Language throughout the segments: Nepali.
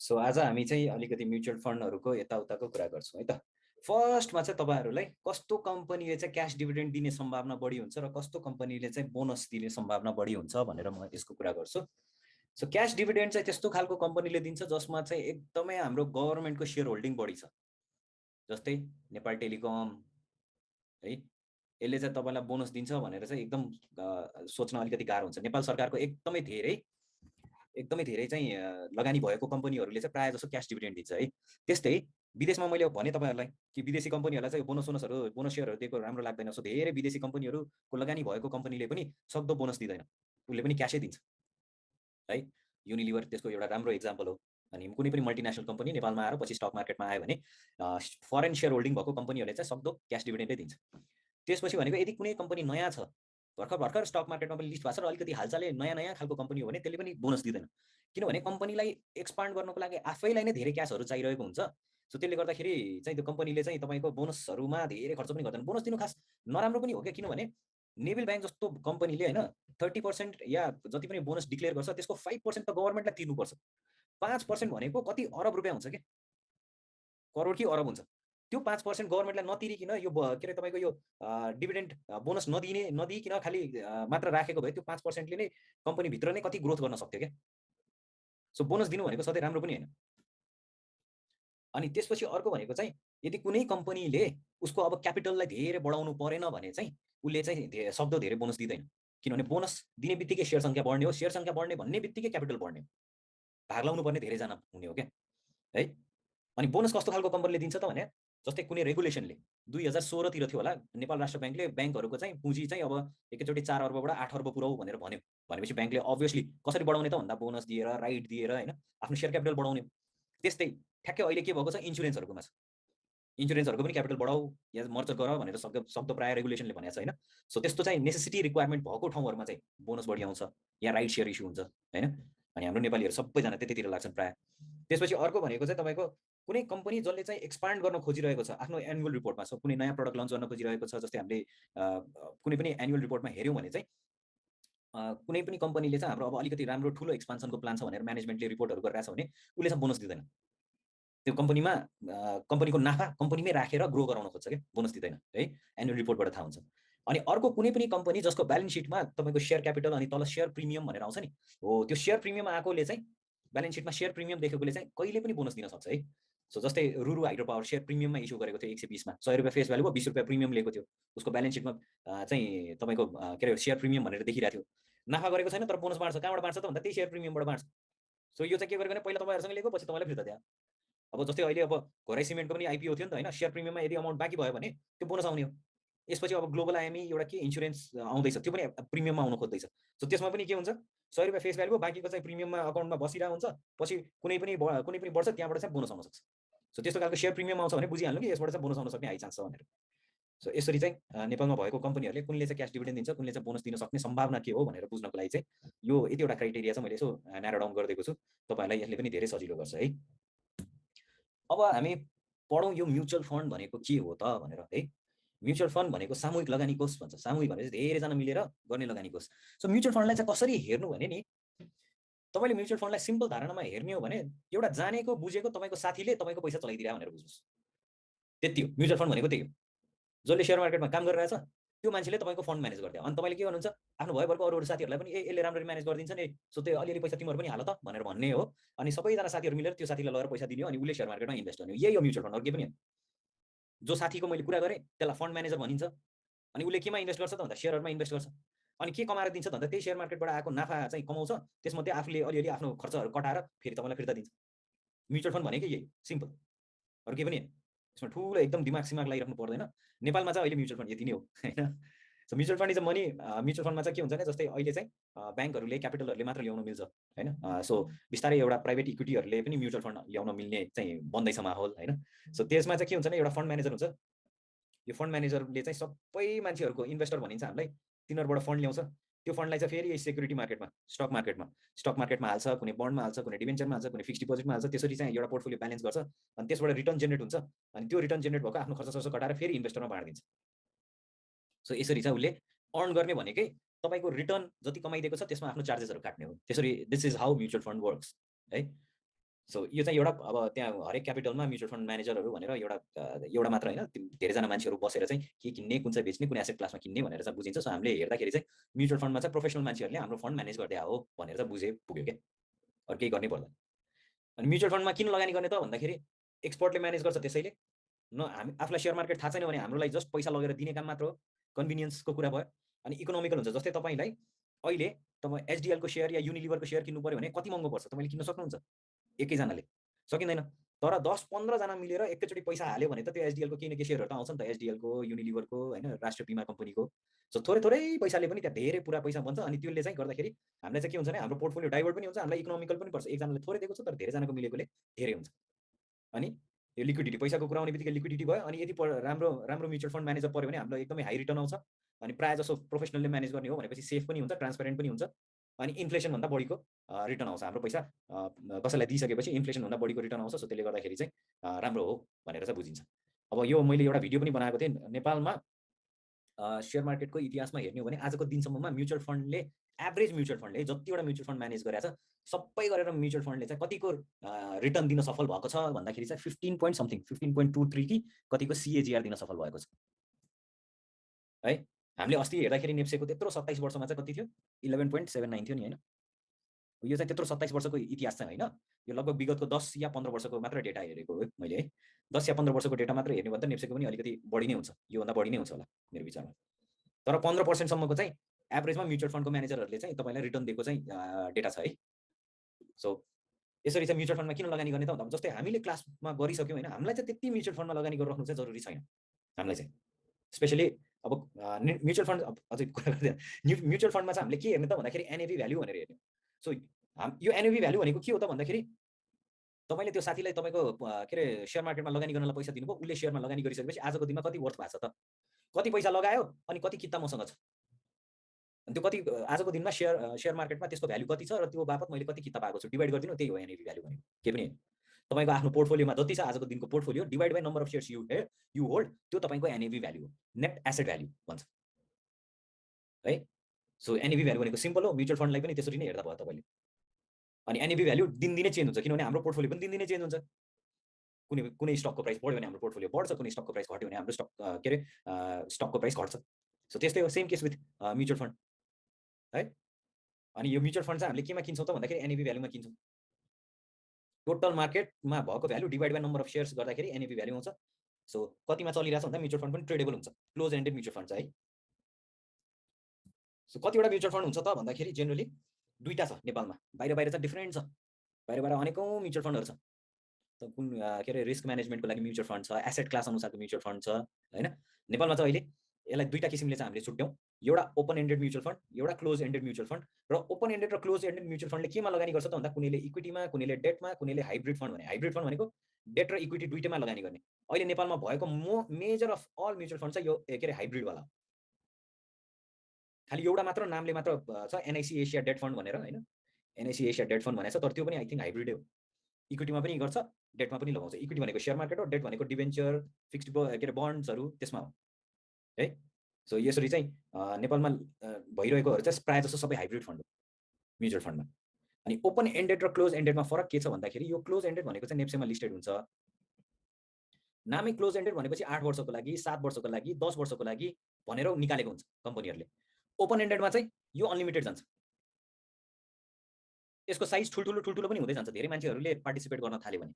सो आज हामी चाहिँ अलिकति म्युचुअल फन्डहरुको यताउताको कुरा गर्छौं है त। फर्स्टमा चाहिँ तपाईहरुलाई कस्तो कम्पनीले चाहिँ क्याश डिभिडेन्ड दिने सम्भावना बढी हुन्छ र कस्तो कम्पनीले चाहिँ बोनस दिने सम्भावना बढी हुन्छ भनेर म यसको कुरा गर्छु। सो क्याश डिभिडेन्ड चाहिँ त्यस्तो खालको कम्पनीले दिन्छ जसमा चाहिँ एकदमै हाम्रो गभर्नमेन्टको शेयर होल्डिङ बढी छ। जस्तै नेपाल टेलिकम है, यसले चाहिँ तपाईलाई बोनस दिन्छ भनेर चाहिँ एकदम सोच्न अलिकति गाह्रो हुन्छ। नेपाल सरकारको एकदमै धेरै चाहिँ लगानी भएको कम्पनीहरुले चाहिँ प्राय जसो क्याश डिभिडेन्ड दिन्छ है। त्यस्तै विदेशमा मैले भने तपाईहरुलाई कि विदेशी कम्पनीहरुलाई चाहिँ बोनस शेयरहरु दिएको राम्रो लाग्दैन। सो धेरै विदेशी कम्पनीहरुको लगानी भएको कम्पनीले पनि सक्दो बोनस दिदैन, उले पनि क्याशै दिन्छ है। युनिलिभर त्यसको एउटा राम्रो एक्जाम्पल हो। अनि कुनै पनि मल्टिनेसनल कम्पनी नेपालमा आएर पछि स्टक मार्केटमा आयो भने फरेन शेयर होल्डिङ भएको कम्पनीहरुले चाहिँ सक्दो क्याश डिभिडेन्डै दिन्छ। त्यसपछि भनेको यदि कुनै कम्पनी नयाँ छ, भर्खर स्टक मार्केटमा पनि लिस्ट भएको छ र अलिकति हालचालै नयाँ खालको कम्पनी हो भने त्यसले पनि बोनस दिदैन। किनभने कम्पनीलाई एक्सपान्ड गर्नको लागि आफैलाई नै धेरै क्याशहरु चाहिरहेको हुन्छ। सो त्यसले गर्दाखेरि चाहिँ त्यो कम्पनीले चाहिँ तपाईको बोनसहरुमा धेरै खर्च पनि गर्दैन। बोनस दिनु खास नराम्रो पनि हो के, किनभने नेभिल बैंक जस्तो कम्पनीले हैन 30% या जति पनि बोनस डिक्लेयर गर्छ त्यसको 5% त गभर्नमेन्टलाई तिर्नुपर्छ। 5% भनेको कति अरब रुपैयाँ हुन्छ के, करोड कि अरब हुन्छ। त्यो 5% गभर्नमेन्टलाई नतिरिकिन यो के रे तपाईको यो डिभिडेन्ड बोनस नदिइकिन खाली मात्र राखेको भए त्यो 5% ले नै कम्पनी भित्र नै कति ग्रोथ गर्न सक्थ्यो के। सो बोनस दिनु भनेको सधैँ राम्रो पनि हैन। अनि त्यसपछि अर्को भनेको चाहिँ यदि कुनै कम्पनीले उसको अब क्यापिटललाई धेरै बढाउनु परेन भने चाहिँ उले चाहिँ सक्दो धेरै बोनस दिदैन। किनभने बोनस दिने बित्तिकै शेयर संख्या बढ्ने हो, शेयर संख्या बढ्ने भन्ने बित्तिकै क्यापिटल बढ्ने हो, भाग लाउनु पर्ने धेरै जना हुने हो के है। अनि बोनस कस्तो खालको कम्पनीले दिन्छ त भने जस्तै कुनै रेगुलेसनले 2016 तिर थियो होला, नेपाल राष्ट्र बैंकले बैंकहरुको चाहिँ पुँजी चाहिँ अब एकैचोटी 4 अर्बबाट 8 अर्ब पुर्याउ भनेर भन्यो। भनेपछि बैंकले अभियसली कसरी बढाउने त भन्दा बोनस दिएर, राइट दिएर हैन, आफ्नो शेयर क्यापिटल बढाउने। त्यस्तै ठ्याक्कै अहिले के भएको छ इन्स्योरेन्सहरुकोमा छ। इन्स्योरेन्सहरुको पनि क्यापिटल बढाऊ या मर्जर गर भनेर शब्द प्राय रेगुलेसनले भनेको छ हैन। सो त्यस्तो चाहिँ नेसेसिटी रिक्वायरमेन्ट भएको ठाउँहरुमा चाहिँ बोनस बढी आउँछ या राइट शेयर इस्यु हुन्छ हैन। अनि हाम्रो नेपालीहरु सबैजना त्यतैतिर लाग्छन् प्राय। त्यसपछि अर्को भनेको चाहिँ तपाईको कुनै कम्पनी जसले चाहिँ एक्सपान्ड गर्न खोजिरहेको छ आफ्नो एनुअल रिपोर्टमा, सो कुनै नयाँ प्रोडक्ट लन्च गर्न खोजिरहेको छ, जस्तै हामीले कुनै पनि एनुअल रिपोर्टमा हेर्यौं भने चाहिँ कुनै पनि कम्पनीले चाहिँ हाम्रो अब अलिकति राम्रो ठुलो एक्सपान्सनको प्लान छ भनेर म्यानेजमेन्टले रिपोर्टहरु गरिरहेछ भने उले चाहिँ बोनस दिदैन। त्यो कम्पनीमा कम्पनीको नाफा कम्पनीमै राखेर ग्रो गराउन खोज्छ के, बोनस दिदैन है। एनुअल रिपोर्टबाट थाहा हुन्छ। अनि अर्को कुनै पनि कम्पनी जसको ब्यालेन्स शीटमा तपाईको शेयर क्यापिटल अनि तल शेयर प्रिमियम भनेर आउँछ नि, हो त्यो शेयर प्रिमियम आएकोले चाहिँ ब्यालेन्स शीटमा शेयर प्रिमियम देखेकोले चाहिँ कहिले पनि बोनस दिन सक्छ है। सो जस्तै रुरु हाइड्रो पावर शेयर प्रिमियममा इस्यु गरेको थियो 120 मा, 100 रुपैयाँ फेस भ्यालुको 20 रुपैयाँ प्रिमियम लिएको थियो। उसको ब्यालेन्स शीटमा चाहिँ तपाईको के रे शेयर प्रिमियम भनेर देखिरहेको थियो। नाफा गरेको छैन तर बोनस बाँड्छ। कहाँबाट बाँड्छ त भन्दा त्यही शेयर प्रिमियमबाट बाँड्छ। सो यो चाहिँ के गरेको भने पहिला तपाईहरुसँग लिएको पछि तपाईलाई फिर्ता दियो। अब जस्तै अहिले अब घोराइ सिमेन्टको पनि आइपीओ थियो नि त हैन, शेयर प्रिमियममा यदि अमाउन्ट बाँकी भयो भने त्यो बोनस आउने हो। यसपछि अब ग्लोबल आइएमई एउटा के इन्स्योरेन्स आउँदैछ, त्यो पनि प्रिमियममा आउन खोज्दैछ। सो त्यसमा पनि के हुन्छ 100 रुपैयाँ फेस भ्यालुको बाँकीको चाहिँ प्रिमियममा अकाउन्टमा बसिरहेको हुन्छ, पछि कुनै पनि वर्ष त्यहाँबाट चाहिँ बोनस आउन सक्छ। सो त्यस्तो खालको शेयर प्रिमियम आउँछ भने बुझिहाल्नु कि यसबाट चाहिँ बोनस आउन सक्ने हाई चान्स छ भनेर। सो यसरी चाहिँ नेपालमा भएको कम्पनीहरुले कुनले चाहिँ क्याश डिभिडेन्ड दिन्छ, कुनले चाहिँ बोनस दिन सक्ने सम्भावना के हो भनेर बुझ्नको लागि चाहिँ यो यतिवटा क्राइटेरिया चाहिँ मैले यसो न्यारो डाउन गरिदिएको छु। तपाईहरुलाई यसले पनि धेरै सजिलो गर्छ है। अब हामी पढौं यो म्युचुअल फन्ड भनेको के हो त भनेर है। म्युचुअल फन्ड भनेको सामूहिक लगानी कोष भन्छ। सामूहिक भनेपछि धेरै जना मिलेर गर्ने लगानी कोष। सो म्युचुअल फन्डलाई चाहिँ कसरी हेर्नु भने नि, तपाईले म्युचुअल फन्डलाई सिम्पल धारणामा हेर्ने हो भने एउटा जानेको बुझेको तपाईको साथीले तपाईको पैसा चलाइदिरा भनेर बुझ्नुस्। त्यति हो म्युचुअल फन्ड भनेको। त्यही हो, जसले शेयर मार्केटमा काम गरिरहेछ त्यो मान्छेले तपाईको फन्ड म्यानेज गर्दियो। अनि तपाईले के गर्नुहुन्छ, आफ्नो भयभरको अरू साथीहरुलाई पनि यसले राम्ररी म्यानेज गरिदिन्छ नि, सो त्यो अलिअलि पैसा तिमीहरु पनि हाल त भनेर भन्ने हो। अनि सबैजना साथीहरु मिलेर त्यो साथीलाई लगेर पैसा दिने हो, अनि उले शेयर मार्केटमा इन्भेस्ट गर्ने हो। यही हो म्युचुअल फन्ड, अरु के पनि हैन। जो साथीको मैले कुरा गरे त्यसलाई फन्ड म्यानेजर भनिन्छ। अनि उले केमा इन्भेस्ट गर्छ त भन्दा शेयरहरुमा इन्भेस्ट गर्छ। अनि के कमाएर दिन्छ त भन्दा त्यही शेयर मार्केटबाट आएको नाफा चाहिँ कमाउँछ, त्यसमध्ये आफूले अलिअलि आफ्नो खर्चहरु कटाएर फेरि तपाईलाई फिर्ता दिन्छ। म्युचुअल फन्ड भनेकै यही सिम्पल, अरु के पनि हैन। यसमा ठूलो एकदम दिमाग सिमाग लगाइराख्नु पर्दैन। नेपालमा चाहिँ अहिले म्युचुअल फन्ड यति नै हो हैन। So mutual fund is a money. Mutual फन्डमा चाहिँ के हुन्छ भने जस्तै अहिले चाहिँ बैंकहरुले क्यापिटलहरुले मात्र ल्याउन मिल्छ हैन। सो बिस्तारै एउटा प्राइभेट इक्विटीहरुले पनि म्युचुअल फन्ड ल्याउन मिल्ने चाहिँ बन्दैछ माहौल हैन। सो त्यसमा चाहिँ के हुन्छ भने एउटा फन्ड म्यानेजर हुन्छ। यो फन्ड म्यानेजरले चाहिँ सबै मान्छेहरुको इन्भेस्टर भनिन्छ हामीलाई, तिनीहरुबाट फन्ड ल्याउँछ। त्यो फन्डलाई चाहिँ फेरि सेक्युरिटी मार्केटमा स्टक मार्केटमा हाल्छ, कुनै बन्डमा हाल्छ, कुनै डिबेन्चरमा हाल्छ, कुनै फिक्स्ड डिपोजिटमा हाल्छ। त्यसरी चाहिँ एउटा पोर्टफोलियो ब्यालेन्स गर्छ। अनि त्यसबाट रिटर्न जेनेरेट हुन्छ। अनि त्यो रिटर्न जेनेरेट भएको आफ्नो खर्च कटाएर फेरि इन्भेस्टरमा बाँड्दिन्छ। सो यसरी चाहिँ उले अर्न गर्ने भनेकै तपाईको रिटर्न जति कमाइदिएको छ त्यसमा आफ्नो चार्जेसहरु काट्ने हो। त्यसरी this is how mutual fund works है। सो यो चाहिँ एउटा अब त्यहाँ हरेक क्यापिटलमा म्युचुअल फन्ड म्यानेजरहरू भनेर एउटा मात्र होइन, धेरैजना मान्छेहरू बसेर चाहिँ के किन्ने, कुन चाहिँ बेच्ने, कुन एसेट क्लासमा किन्ने भनेर चाहिँ बुझिन्छ। सो हामीले हेर्दाखेरि चाहिँ म्युचुअल फन्डमा चाहिँ प्रोफेसनल मान्छेहरूले हाम्रो फन्ड म्यानेज गर्दै हो भनेर चाहिँ बुझे पुग्यो क्या, अरू केही गर्नै पर्दैन। अनि म्युचुअल फन्डमा किन लगानी गर्ने त भन्दाखेरि एक्सपर्टले म्यानेज गर्छ, त्यसैले न हामी आफूलाई सेयर मार्केट थाहा छैन भने हाम्रो लागि जस्ट पैसा लगेर दिने काम मात्र हो, कन्भिनियन्सको कुरा भयो। अनि इकोनोमिकल हुन्छ, जस्तै तपाईँलाई अहिले तपाईँ एचडिएलको सेयर या युनिलिभरको सेयर किन्नु पऱ्यो भने कति महँगो पर्छ, तपाईँले किन्न सक्नुहुन्छ एकैजनाले, सकिँदैन। तर 10-15जना मिलेर एकैचोटि पैसा हाल्यो भने त त्यो एचडिएलको केही न केही सेयरहरू त आउँछ नि त, एचडिएलको, युनिलिभरको, होइन, राष्ट्रिय बिमा कम्पनीको। सो थोरै थोरै पैसाले पनि त्यहाँ धेरै पुरा पैसा बन्छ। अनि त्यसले चाहिँ गर्दाखेरि हामीलाई चाहिँ के हुन्छ भने हाम्रो पोर्टफोलियो डाइभर्ट पनि हुन्छ, हामीलाई इकोनोमिकल पनि पर्छ। एकजनाले थोरै दिएको छ तर धेरैजनाको मिलेकोले धेरै हुन्छ। अनि यो लिक्विडिटी, पैसाको कुरा आउने बित्तिकै लिक्विडिटी भयो। अनि यदि राम्रो राम्रो म्युचुअल फन्ड म्यानेजर पऱ्यो भने हामीलाई एकदमै हाई रिटर्न आउँछ। अनि प्रायः जसो प्रोफेसनलले म्यानेज गर्ने हो भनेपछि सेफ पनि हुन्छ, ट्रान्सपेरेन्ट पनि हुन्छ। अनि इन्फ्लेसनभन्दा बढीको रिटर्न आउँछ, हाम्रो पैसा कसैलाई दिइसकेपछि इन्फ्लेसनभन्दा बढीको रिटर्न आउँछ। सो त्यसले गर्दाखेरि चाहिँ राम्रो हो भनेर चाहिँ बुझिन्छ। अब यो मैले एउटा भिडियो पनि बनाएको थिएँ, नेपालमा सेयर मार्केटको इतिहासमा हेर्ने हो भने आजको दिनसम्ममा म्युचुअल फन्डले, एभरेज म्युचुअल फन्डले जतिवटा म्युचुअल फन्ड म्यानेज गरेको छ सबै गरेर म्युचुअल फन्डले चाहिँ कतिको रिटर्न दिन सफल भएको छ भन्दाखेरि चाहिँ 15.23 कि कतिको सिएजिआर दिन सफल भएको छ है। हामीले अस्ति हेर्दाखेरि नेप्सेको त्यत्रो 27 वर्षमा चाहिँ कति थियो, 11.79 थियो नि, होइन। यो चाहिँ त्यत्रो 27 वर्षको इतिहास चाहिँ होइन, यो लगभग विगतको 10 या 15 वर्षको मात्र डेटा हेरेको हो मैले है। 10 या 15 वर्षको डेटा मात्र हेर्ने भने त नेप्सेको पनि अलिकति बढी नै हुन्छ, योभन्दा बढी नै हुन्छ होला मेरो विचारमा। तर 15% चाहिँ एभरेजमा म्युचुअल फन्डको म्यानेजरहरूले चाहिँ तपाईँलाई रिटर्न दिएको चाहिँ डेटा छ है। सो यसरी चाहिँ म्युचुअल फन्डमा किन लगानी गर्ने त भन्दा जस्तै हामीले क्लासमा गरिसक्यौँ होइन, हामीलाई चाहिँ त्यति म्युचुअल फन्डमा लगानी गरिराख्नु चाहिँ जरुरी छैन हामीलाई चाहिँ। स्पेसली अब म्युचुअल फन्ड अझै कुरा गर्दैन, म्युचुअल फन्डमा चाहिँ हामीले के हेर्ने त भन्दाखेरि एनएभी भ्याल्यु भनेर हेर्ने। सो यो एनएभी भ्याल्यु भनेको के हो त भन्दाखेरि तपाईँले त्यो साथीलाई तपाईँको के अरे सेयर मार्केटमा लगानी गर्नलाई पैसा दिनुभयो, उसले सेयरमा लगानी गरिसकेपछि आजको दिनमा कति वर्थ भएको छ त, कति पैसा लगायो अनि कति किता मसँग छ, त्यो कति आजको दिनमा सेयर मार्केटमा त्यसको भ्याल्यु कति छ र त्यो बापत मैले कति किता पाएको छु डिभाइड गरिदिनु, त्यही हो एनएभी भ्याल्यु भनेको, के पनि होइन। तपाईँको आफ्नो पोर्टफोलियोमा जति छ आजको दिनको portfolio divide by number of shares you hold, त्यो तपाईँको एनएभी भ्याल्यु हो, नेट एसेट भ्याल्यु भन्छ है। सो एनएभी भ्याल्यु भनेको सिम्पल हो, म्युचुअल फन्डलाई पनि त्यसरी नै हेर्दा भयो तपाईँले। अनि एनएभी भ्याल्यु दिनदिनै चेन्ज हुन्छ, किनभने हाम्रो पोर्टफोलियो पनि दिनदिनै चेन्ज हुन्छ। कुनै स्टकको प्राइस बढ्यो भने हाम्रो पोर्टफोलियो बढ्छ, कुनै स्टकको प्राइस घट्यो भने हाम्रो के अरे स्टकको प्राइस घट्छ। सो त्यस्तै हो, same case with mutual fund है। अनि यो म्युचुअल फन्ड चाहिँ हामीले केमा किन्छौँ त भन्दाखेरि एनएभी भ्याल्युमा किन्छौँ। टोटल मार्केटमा भएको value divide by number of shares गर्दाखेरि एनएभी भ्याल्यु आउँछ। सो कतिमा चलिरहेछ भन्दा म्युचुअल फन्ड पनि ट्रेडेबल हुन्छ, क्लोज एन्डेड म्युचुअल फन्ड चाहिँ है। सो कतिवटा म्युचुअल फन्ड हुन्छ त भन्दाखेरि जेनरली दुईटा छ नेपालमा, बाहिर बाहिर चाहिँ डिफ्रेन्ट छ, बाहिर बाहिर अनेकौँ म्युचुअल फन्डहरू छ। त कुन के अरे रिस्क म्यानेजमेन्टको लागि म्युचुअल फन्ड छ, एसेट क्लास अनुसारको म्युचुअल फन्ड छ होइन। नेपालमा चाहिँ अहिले यसलाई दुईटा किसिमले चाहिँ हामीले छुट्यौँ, एउटा ओपन एन्डेड म्युचुअल फन्ड, एउटा क्लोज एन्डेड म्युचुअल फन्ड। र ओपन एन्डेड र क्लोज एन्डेड म्युचुअल फन्डले केमा लगानी गर्छ त भन्दा कुनैले इक्विटीमा, कुनैले डेटमा, कुनैले हाइब्रिड फन्ड भने, हाइब्रिड फन्ड भनेको डेट र इक्विटी दुईटैमा लगानी गर्ने। अहिले नेपालमा भएको major of all mutual fund चाहिँ यो के अरे हाइब्रिडवाला, खालि एउटा मात्र नामले मात्र छ एनआइसी एसिया डेट फन्ड भनेर होइन, एनआइसी एसिया डेट फन्ड भनेको छ, तर त्यो पनि आई थिङ्क हाइब्रिडै हो, इक्विटीमा पनि गर्छ डेटमा पनि लगाउँछ। इक्विटी भनेको सेयर मार्केट हो, डेट भनेको डिबेन्चर, फिक्स्ड के अरे बन्ड्सहरू त्यसमा हो है। सो यसरी चाहिँ नेपालमा भइरहेकोहरू चाहिँ प्रायः जसो सबै हाइब्रिड फन्ड हो म्युचुअल फन्डमा। अनि ओपन एन्डेड र क्लोज एन्डेडमा फरक के छ भन्दाखेरि यो क्लोज एन्डेड भनेको चाहिँ नेप्सेमा लिस्टेड हुन्छ, नामै क्लोज एन्डेड भनेपछि 8 वर्षको लागि, 7 वर्षको लागि, 10 वर्षको लागि भनेर निकालेको हुन्छ कम्पनीहरूले। ओपन एन्डेडमा चाहिँ यो अनलिमिटेड जान्छ, यसको साइज ठुल्ठुलो पनि हुँदै जान्छ, धेरै मान्छेहरूले पार्टिसिपेट गर्न थाल्यो भने।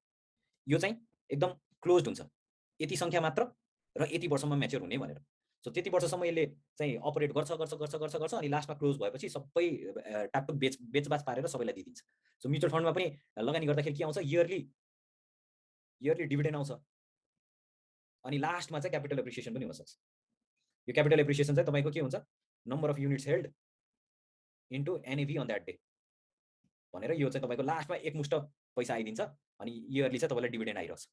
यो चाहिँ एकदम क्लोज हुन्छ, यति सङ्ख्या मात्र र यति वर्षमा म्याच्योर हुने भनेर। सो त्यति वर्षसम्म यसले चाहिँ अपरेट गर्छ अनि लास्टमा क्लोज भएपछि सबै टाकटुक बेचबाच पारेर सबैलाई दिइदिन्छ। सो म्युचुअल फन्डमा पनि लगानी गर्दाखेरि के आउँछ, इयरली डिभिडेन्ड आउँछ, अनि लास्टमा चाहिँ क्यापिटल एप्रिसिएसन पनि हुनसक्छ। यो क्यापिटल एप्रिसिएसन चाहिँ तपाईँको के हुन्छ, number of units held into NAV on that day भनेर यो चाहिँ तपाईँको लास्टमा एकमुष्ट पैसा आइदिन्छ, अनि इयरली चाहिँ तपाईँलाई डिभिडेन्ड आइरहेछ।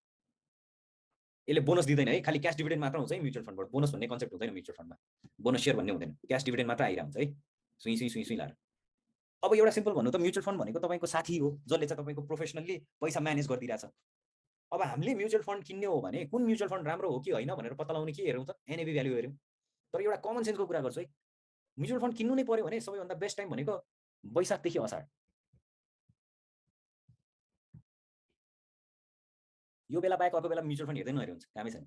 यसले बोनस दिँदैन है, खालि क्यास डिभिडेन्ड मात्र हुन्छ है म्युचुअल फन्डबाट, बोनस भन्ने कन्सेप्ट हुँदैन म्युचुअल फन्डमा, बोनस सेयर भन्ने हुँदैन, क्यास डिभिडेन्ड मात्र आइरहेको हुन्छ है, सुई लाएर। अब एउटा सिम्पल भन्नु त म्युचुअल फन्ड भनेको तपाईँको साथी हो जसले चाहिँ तपाईँको प्रोफेसनली पैसा म्यानेज गरिदिरहेछ। अब हामीले म्युचुअल फन्ड किन्ने हो भने कुन म्युचुअल फन्ड राम्रो हो कि होइन भनेर पत्ता लगाउने के हेरौँ त, एनएभी भ्याल्यु हेरौँ। तर एउटा कमन सेन्सको कुरा गर्छु है, म्युचुअल फन्ड किन्नु नै पर्यो भने सबैभन्दा बेस्ट टाइम भनेको वैशाखदेखि असाढ, यो बेला बाहेक अर्को बेला म्युचुअल फन्ड हेर्दै नहेरे हुन्छ, कामै छैन।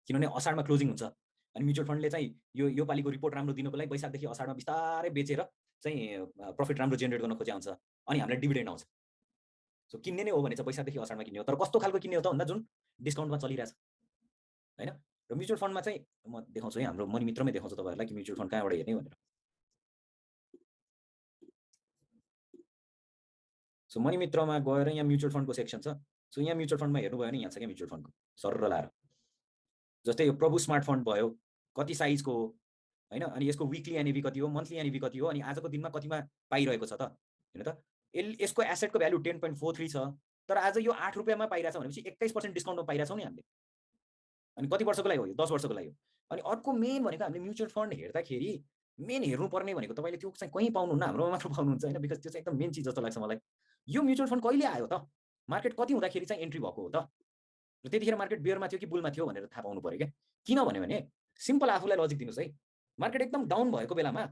किनभने असारमा क्लोजिङ हुन्छ अनि म्युचुअल फन्डले चाहिँ यो पालिको रिपोर्ट राम्रो दिनको लागि वैशाखदेखि असारमा बिस्तारै बेचेर चाहिँ प्रफिट राम्रो जेनेरेट गर्न खोज्या हुन्छ अनि हामीलाई डिभिडेन्ड आउँछ। सो किन्ने नै हो भने चाहिँ वैशाखदेखि असारमा किन्ने हो, तर कस्तो खालको किन्ने हो त भन्दा जुन डिस्काउन्टमा चलिरहेछ हैन। र म्युचुअल फन्डमा चाहिँ म देखाउँछु है, हाम्रो मनी मित्रमै देखाउँछु तपाईँहरूलाई कि म्युचुअल फन्ड कहाँबाट हेर्ने भनेर। सो मनी मित्रमा गएर यहाँ म्युचुअल फन्डको सेक्सन छ। सो यहाँ म्युचुअल फन्डमा हेर्नुभयो भने यहाँ छ क्या म्युचुअल फन्डको सरर लाएर, जस्तै यो प्रभु स्मार्ट फन्ड भयो, कति साइजको हो हैन, अनि यसको विकली एनएभी कति हो, मन्थली एनएभी कति हो, अनि आजको दिनमा कतिमा पाइरहेको छ त हैन त। यसको एसेटको भ्यालु 10.43 छ, तर आज यो 8 रुपियाँमा पाइरहेछ भनेपछि 21% डिस्काउन्टमा पाइरहेछौँ नि हामीले। अनि कति वर्षको लागि हो यो? 10 वर्षको लागि हो। अनि अर्को मेन भनेको हामीले म्युचुअल फन्ड हेर्दाखेरि मेन हेर्नुपर्ने भनेको तपाईँले त्यो चाहिँ कहीँ पाउनुहुन्न, हाम्रोमा मात्र पाउनुहुन्छ हैन, बिकज त्यो चाहिँ एकदम मेन चिज जस्तो लाग्छ मलाई। यो म्युचुअल फन्ड कहिले आयो त? मार्केट कति हुँदाखेरि चाहिँ एन्ट्री भएको हो त? र त्यतिखेर मार्केट बेयरमा थियो कि बुलमा थियो भनेर थाहा पाउनु पर्यो क्या। किन भने सिम्पल आफूलाई लजिक दिनुहोस् है, मार्केट एकदम डाउन भएको बेलामा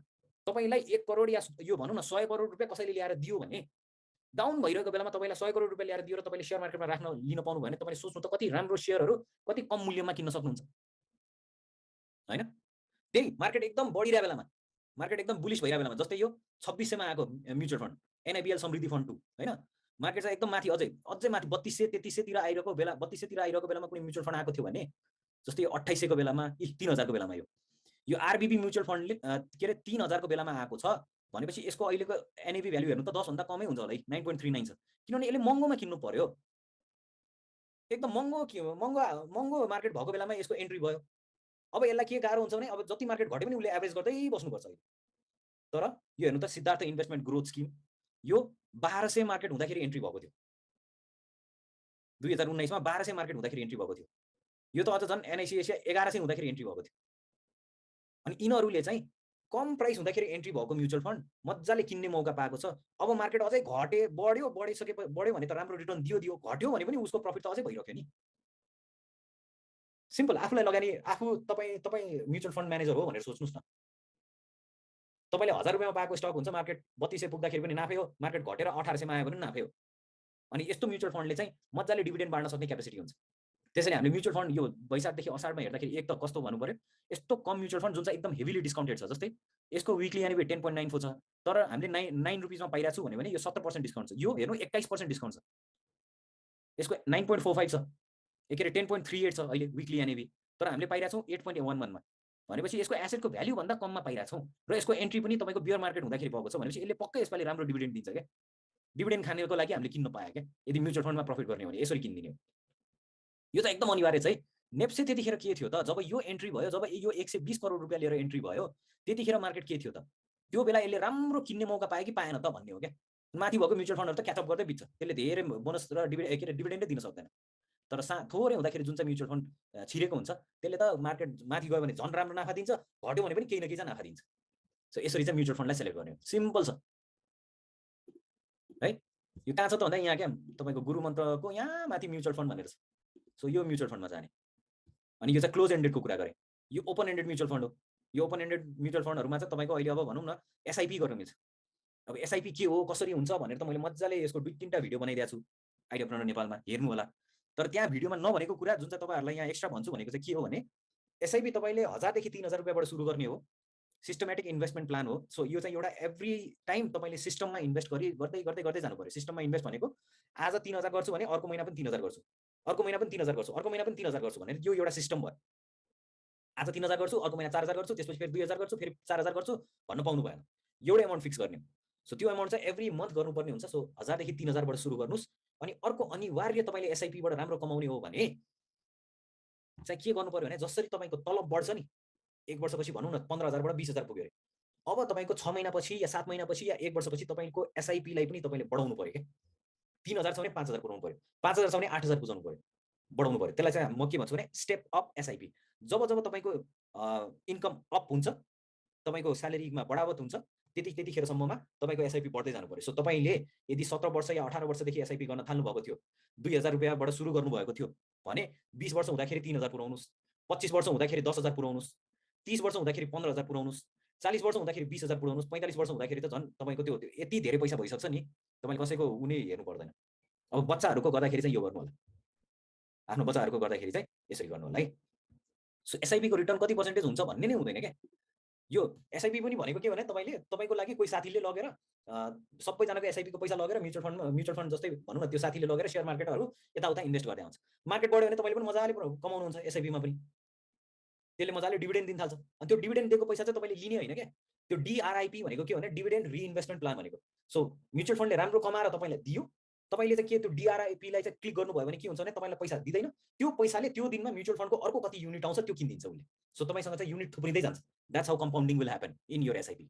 तपाईँलाई 1 करोड या यो भनौँ न 100 करोड रुपियाँ कसैले ल्याएर दियो भने, डाउन भइरहेको बेलामा तपाईँलाई 100 करोड रुपियाँ ल्याएर दियो र तपाईँले सेयर मार्केटमा राख्न लिन पाउनु भयो भने तपाईँले सोच्नु त कति राम्रो सेयरहरू कति कम मूल्यमा किन्न सक्नुहुन्छ हैन। त्यही मार्केट एकदम बढिरहेको बेलामा, मार्केट एकदम बुलिश भइरहेको बेलामा, जस्तै यो 2600 मा आएको म्युचुअल फन्ड एनआइबिएल समृद्धि फन्ड 2 हैन, मार्केट चाहिँ एकदम माथि अझै माथि 3200 3300 तिर आइरहेको बेला, 3200 तिर आइरहेको बेलामा कुनै म्युचुअल फन्ड आएको थियो भने, जस्तै यो 2800 को बेलामा 3000 को बेलामा यो आरबीबी म्युचुअल फन्डले के अरे 3000 को बेलामा आएको छ भनेपछि यसको अहिलेको एनएबी भ्यालु हेर्नु त 10 भन्दा कमै हुन्छ होला है, 9.39 छ। किनभने यसले महँगोमा किन्नु पर्यो, एकदम महँगो मार्केट भएको बेलामा यसको एन्ट्री भयो। अब यसलाई के गाह्रो हुन्छ भने अब जति मार्केट घटे पनि उसले एभरेज गर्दै बस्नुपर्छ। तर यो हेर्नु त सिद्धार्थ इन्भेस्टमेन्ट ग्रोथ स्किम यो 1200 मार्केट हुँदाखेरि एन्ट्री भएको थियो, 2019 मा 1200 मार्केट हुँदाखेरि एन्ट्री भएको थियो। यो त अझ झन् एनआइसी एसिया 1100 हुँदाखेरि एन्ट्री भएको थियो। अनि यिनीहरूले चाहिँ कम प्राइस हुँदाखेरि एन्ट्री भएको म्युचुअल फन्ड मजाले किन्ने मौका पाएको छ। अब मार्केट अझै घटे बढ्यो भने त राम्रो रिटर्न दियो, घट्यो भने पनि उसको प्रफिट त अझै भइरह्यो नि। सिम्पल आफूलाई लगानी तपाईँ म्युचुअल फन्ड म्यानेजर हो भनेर सोच्नुहोस् न। तपाईँले 1000 रुपियाँमा पाएको स्टक हुन्छ, मार्केट 3200 पुग्दाखेरि पनि नाफै हो, मार्केट घटेर 1800 मा आयो भने नाफै हो। अनि यस्तो म्युचुअल फन्डले चाहिँ मजाले डिभिडेन्ड बाँड्न सक्ने क्यापेसिटी हुन्छ। त्यसैले हामीले म्युचुअल फन्ड यो वैशाखदेखि असारमा हेर्दाखेरि एक त कस्तो भन्नु पर्यो, यस्तो कम म्युचुअल फन्ड जुन चाहिँ एकदम हेभिली डिस्काउन्टेड छ, जस्तै यसको विकली एनएभी 10.94 छ, तर हामीले 9 रुपियाँमा पाइरहेको छु भने यो 70% डिस्काउन्ट छ। यो हेर्नु 21% डिस्काउन्ट छ, यसको 9.45 छ, के अरे 10.38 छ अहिले विकली एनएभी, तर हामीले पाइरहेको छौँ 8.11 मा। भनेपछि यसको एसेटको भ्याल्यु भन्दा कममा पाइरहेको छौँ र यसको एन्ट्री पनि तपाईँको बियर मार्केट हुँदाखेरि भएको छ भनेपछि यसले पक्कै यसपालि राम्रो डिभिडेन्ड दिन्छ क्या। डिभिडेन्ड खानेको लागि हामीले किन्न पायो क्या, यदि म्युचुअल फन्डमा प्रफिट गर्ने हो भने यसरी किनिदिने हो। यो त एकदम अनिवार्य छ है। नेप्से त्यतिखेर के थियो त, जब यो एन्ट्री भयो, जब यो 120 करोड रुपियाँ लिएर एन्ट्री भयो, त्यतिखेर मार्केट के थियो त, त्यो बेला यसले राम्रो किन्ने मौका पायो कि पाएन त भन्ने हो क्या। माथि भएको म्युचुअल फन्डहरू त क्याचअप गर्दै बित्छ, त्यसले धेरै बोनस र डिभिडेन्डै दिन सक्दैन। तर थोरै हुँदाखेरि जुन चाहिँ म्युचुअल फन्ड छिरेको हुन्छ त्यसले त मार्केट माथि गयो भने झन् राम्रो नाफा दिन्छ, घट्यो भने पनि केही न केही चाहिँ नाफा दिन्छ। सो यसरी चाहिँ म्युचुअल फन्डलाई सेलेक्ट गर्ने हो, सिम्पल छ है। यो कहाँ छ त भन्दा यहाँ क्या तपाईँको गुरु मन्त्रको यहाँ माथि म्युचुअल फन्ड भनेर छ। सो यो म्युचुअल फन्डमा जाने। अनि यो चाहिँ क्लोज एन्डेडको कुरा गरेँ, यो ओपन एन्डेड म्युचुअल फन्ड हो। यो ओपन एन्डेड म्युचुअल फन्डहरूमा चाहिँ तपाईँको अहिले अब भनौँ न एसआइपी गर्न मिल्छ। अब एसआइपी के हो कसरी हुन्छ भनेर त मैले मजाले यसको 2-3टा भिडियो बनाइदिएको छु आइडियाप्रेन्योर नेपालमा, हेर्नु होला। तर त्यहाँ भिडियोमा नभनेको कुरा जुन चाहिँ तपाईँहरूलाई यहाँ एक्स्ट्रा भन्छु भनेको चाहिँ के हो भने, एसआइपी तपाईँले 1000 देखि 3000 रुपियाँबाट सुरु गर्ने हो, सिस्टमेटिक इन्भेस्टमेन्ट प्लान हो। सो यो चाहिँ एउटा एभ्री टाइम तपाईँले सिस्टममा इन्भेस्ट गर्दै जानु पर्यो। सिस्टममा इन्भेस्ट भनेको आज 3000 गर्छु भने अर्को महिना पनि 3000 गर्छु, अर्को महिना पनि 3000 गर्छु, अर्को महिना पनि 3000 गर्छु भनेर यो एउटा सिस्टम भयो। आज 3000 गर्छु, अर्को महिना 4000 गर्छु, त्यसपछि फेरि 2000 गर्छु, फेरि 4000 गर्छु भन्न पाउनु भएन। एउटै अमाउन्ट फिक्स गर्ने। सो त्यो अमाउन्ट चाहिँ एभ्री मन्थ गर्नुपर्ने हुन्छ। सो 1000 देखि 3000 बाट सुरु गर्नुस्। अनि अर्को अनिवार्य तपाईँले एसआइपी बाट राम्रो कमाउने हो भने चाहिँ के गर्नु पर्यो भने, जसरी तपाईँको तलब बढ्छ नि, 1 वर्षपछि भनौँ न 15000 बाट 20000 पुग्यो अरे, अब तपाईँको 6 महिनापछि या 7 महिनापछि या 1 वर्षपछि तपाईँको एसआइपी लाई पनि तपाईँले बढाउनु पर्यो क्या। 3000 छ भने 5000 पुऱ्याउनु पर्यो, 5000 छ भने 8000 पुऱ्याउनु पर्यो, बढाउनु पर्यो। त्यसलाई चाहिँ म के भन्छु भने स्टेप अप एसआइपी। जब तपाईँको इन्कम अप हुन्छ, तपाईँको स्यालेरीमा बढावत हुन्छ, त्यतिखेरसम्ममा तपाईँको एसआइपी बढ्दै जानु पर्यो। सो तपाईँले यदि 17 वर्ष या 18 वर्षदेखि एसआइपी गर्न थाल्नु भएको थियो, 2000 रुपियाँबाट सुरु गर्नुभएको थियो भने 20 वर्ष हुँदाखेरि 3000 पुऱ्याउनुहोस्, 25 वर्ष हुँदाखेरि 10000 पुऱ्याउनुहोस्, 30 वर्ष हुँदाखेरि 15000 पुऱ्याउनुहोस्, 40 वर्ष हुँदाखेरि 20000 पुऱ्याउनुहोस्, 45 वर्ष हुँदाखेरि त झन् तपाईँको त्यो यति धेरै पैसा भइसक्छ नि, तपाईँले कसैको उनी हेर्नु पर्दैन। अब बच्चाहरूको गर्दाखेरि चाहिँ यो गर्नु होला। आफ्नो बच्चाहरूको गर्दाखेरि चाहिँ यसरी गर्नु होला है। सो एसआइपी को रिटर्न कति पर्सेन्टेज हुन्छ भन्ने नै हुँदैन क्या। यो एसआइपी पनि भनेको के भने तपाईँले तपाईँको लागि कोही साथीले लगेर सबैजनाको एसआइपीको पैसा लगेर म्युचुअल फन्ड जस्तै भनौँ न, त्यो साथीले लगेर सेयर मार्केटहरू यताउता इन्भेस्ट गर्दै आउँछ। मार्केट बढ्यो भने तपाईँले पनि मजाले कमाउनुहुन्छ एसआइपीमा पनि, त्यसले मजाले डिभिडेन्ड दिन थाल्छ। अनि त्यो डिभिडेन्ड दिएको पैसा चाहिँ तपाईँले लिने होइन क्या। त्यो डिआरआइपी भनेको के भने डिभिडेन्ड रिइन्भेस्टमेन्ट प्लान भनेको। सो म्युचुअल फन्डले राम्रो कमाएर तपाईँलाई दियो, तपाईँले चाहिँ के त्यो डिआरआइपीलाई चाहिँ क्लिक गर्नुभयो भने के हुन्छ भने तपाईँलाई पैसा दिँदैन, त्यो पैसाले त्यो दिनमा म्युचुअल फन्डको अर्को कति युनिट आउँछ त्यो किनिदिन्छ उसले। सो तपाईँसँग चाहिँ युनिट थुप्रिँदै जान्छ। That's how compounding will happen in your SIP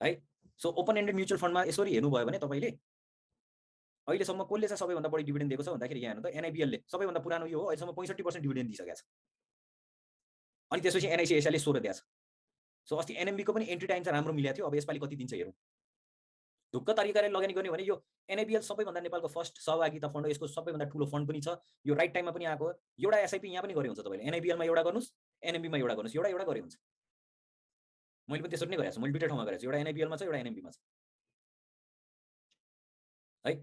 है। सो ओपन एन्डेड म्युचुअल फन्डमा यसरी हेर्नुभयो भने तपाईँले अहिलेसम्म कसले चाहिँ सबैभन्दा बढी डिभिडेन्ड दिएको छ भन्दाखेरि यहाँ हेर्नु त, एनआइबिएलले सबैभन्दा पुरानो यो हो, अहिलेसम्म 65% डिभिडेन्ड दिइसकेको छ। अनि त्यसपछि एनआइसी एसियाले 16 दिएको छ। सो अस्ति एनएमबीको पनि एन्ट्री टाइम चाहिँ राम्रो मिलेको थियो। अब यसपालि कति दिन्छ हेरौँ। ढुक्क तरिकाले लगानी गर्ने भने यो एनआइबिएल सबैभन्दा नेपालको फर्स्ट सहभागिता फन्ड हो, यसको सबैभन्दा ठुलो फन्ड पनि छ, यो राइट टाइममा पनि आएको। एउटा एसआइपी यहाँ पनि गरे हुन्छ तपाईँले, एनआइबिएलमा एउटा गर्नुहोस्, एनएमबीमा एउटा गर्नुहोस्, एउटा गरे हुन्छ। मैले पनि त्यसरी नै गरेको छु, मैले दुईवटा ठाउँमा गरेको छु, एउटा एनआइबिएलमा छ, एउटा एनएमबीमा छ है।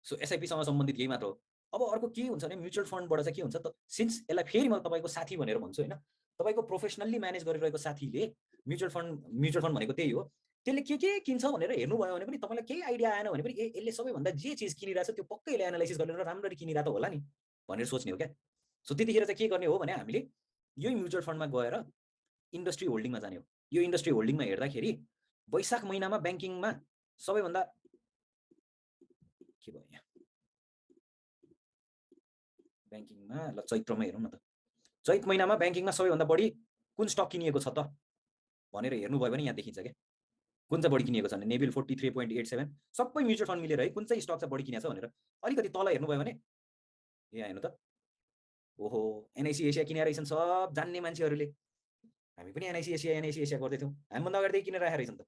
सो एसआइपीसँग सम्बन्धित यही मात्र हो। अब अर्को के हुन्छ भने म्युचुअल फन्डबाट चाहिँ के हुन्छ त, सिन्स यसलाई फेरि म तपाईँको साथी भनेर भन्छु होइन, तपाईँको प्रोफेसनल्ली म्यानेज गरिरहेको साथीले म्युचुअल फन्ड भनेको त्यही हो, त्यसले के किन्छ भनेर हेर्नुभयो भने पनि तपाईँलाई केही आइडिया आएन भने पनि यसले सबैभन्दा जे चिज किनिरहेछ त्यो पक्कै यसले एनालाइसिस गरेर राम्ररी किनिरहेको होला नि भनेर सोच्ने हो क्या। सो त्यतिखेर चाहिँ के गर्ने हो भने हामीले यही म्युचुअल फन्डमा गएर इन्डस्ट्री होल्डिङमा जाने हो। यो इन्डस्ट्री होल्डिङमा हेर्दाखेरि वैशाख महिनामा ब्याङ्किङमा सबैभन्दा के भयो यहाँ ब्याङ्किङमा, ल चैत्रमा हेरौँ न त, चैत महिनामा ब्याङ्किङमा सबैभन्दा बढी कुन स्टक किनिएको छ त भनेर हेर्नुभयो भने यहाँ देखिन्छ क्या कुन चाहिँ बढी किनिएको छ भने नेबिल 43.87, सबै म्युचुअल फन्ड मिलेर है कुन चाहिँ स्टक चाहिँ बढी किनेको छ भनेर अलिकति तल हेर्नुभयो भने यहाँ हेर्नु त, ओहो एनआइसी एसिया किनेर रहेछन् सब जान्ने मान्छेहरूले। हामी पनि एनआइसी एसिया गर्दै थियौँ, हामीभन्दा अगाडि किनेर राखेर रहेछन् त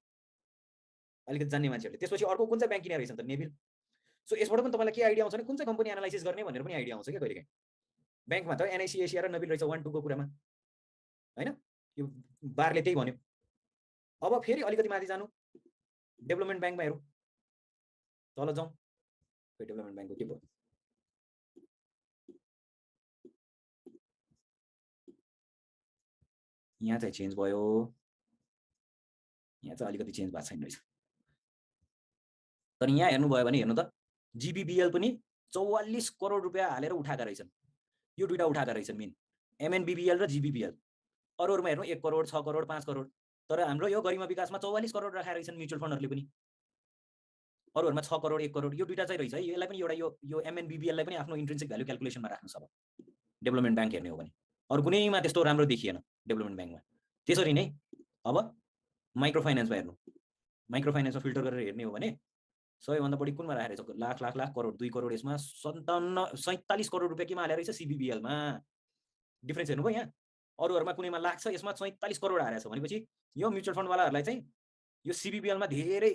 अलिकति जान्ने मान्छेहरूले। त्यसपछि अर्को कुन चाहिँ ब्याङ्क किनेर रहेछन् त, नेबिल। सो यसबाट पनि तपाईँलाई के आइडिया आउँछ भने कुन चाहिँ कम्पनी एनालाइसिस गर्ने भनेर पनि आइडिया आउँछ क्या कहिलेकाहीँ। ब्याङ्कमा त एनआइसी एसिया र नबिल रहेछ 1-2 को कुरामा होइन, यो बारले त्यही भन्यो। अब फेरि अलिकति माथि जानु, डेभलपमेन्ट ब्याङ्कमा हेरौँ, तल जाउँ, डेभलपमेन्ट ब्याङ्कको के भयो, यहाँ चाहिँ चेन्ज भयो, यहाँ चाहिँ अलिकति चेन्ज भएको छैन रहेछ। तर यहाँ हेर्नुभयो भने हेर्नु त, जिबिबिएल पनि 44 करोड रुपियाँ हालेर उठाएका रहेछन्। यो दुईटा उठाएका रहेछन् मेन, एमएनबिबिएल र जिबिबिएल। अरूहरूमा हेर्नु 1 करोड 6 करोड 5 करोड, तर हाम्रो यो गरिमा विकासमा 44 करोड राखेका रहेछन् म्युचुअल फन्डहरूले पनि। अरूहरूमा 6 करोड 1 करोड, यो दुईटा चाहिँ रहेछ है। यसलाई पनि एउटा यो एमएनबिबिएललाई पनि आफ्नो इन्ट्रिन्सिक भ्यालु क्यालकुलेसनमा राख्नुहोस्। अब डेभलपमेन्ट ब्याङ्क हेर्ने हो भने अरू कुनैमा त्यस्तो राम्रो देखिएन डेभलपमेन्ट ब्याङ्कमा। त्यसरी नै अब माइक्रो फाइनेन्समा हेर्नु, माइक्रो फाइनेन्समा फिल्टर गरेर हेर्ने हो भने सबैभन्दा बढी कुनमा राखेर छ, लाख करोड 2 करोड, यसमा 47 करोड रुपियाँ केमा हालेर रहेछ, सिबिबिएलमा। डिफरेन्स हेर्नुभयो यहाँ, अरूहरूमा कुनैमा लाख छ, यसमा 47 करोड हालेको छ भनेपछि यो म्युचुअल फन्डवालाहरूलाई चाहिँ यो सिबिबिएलमा धेरै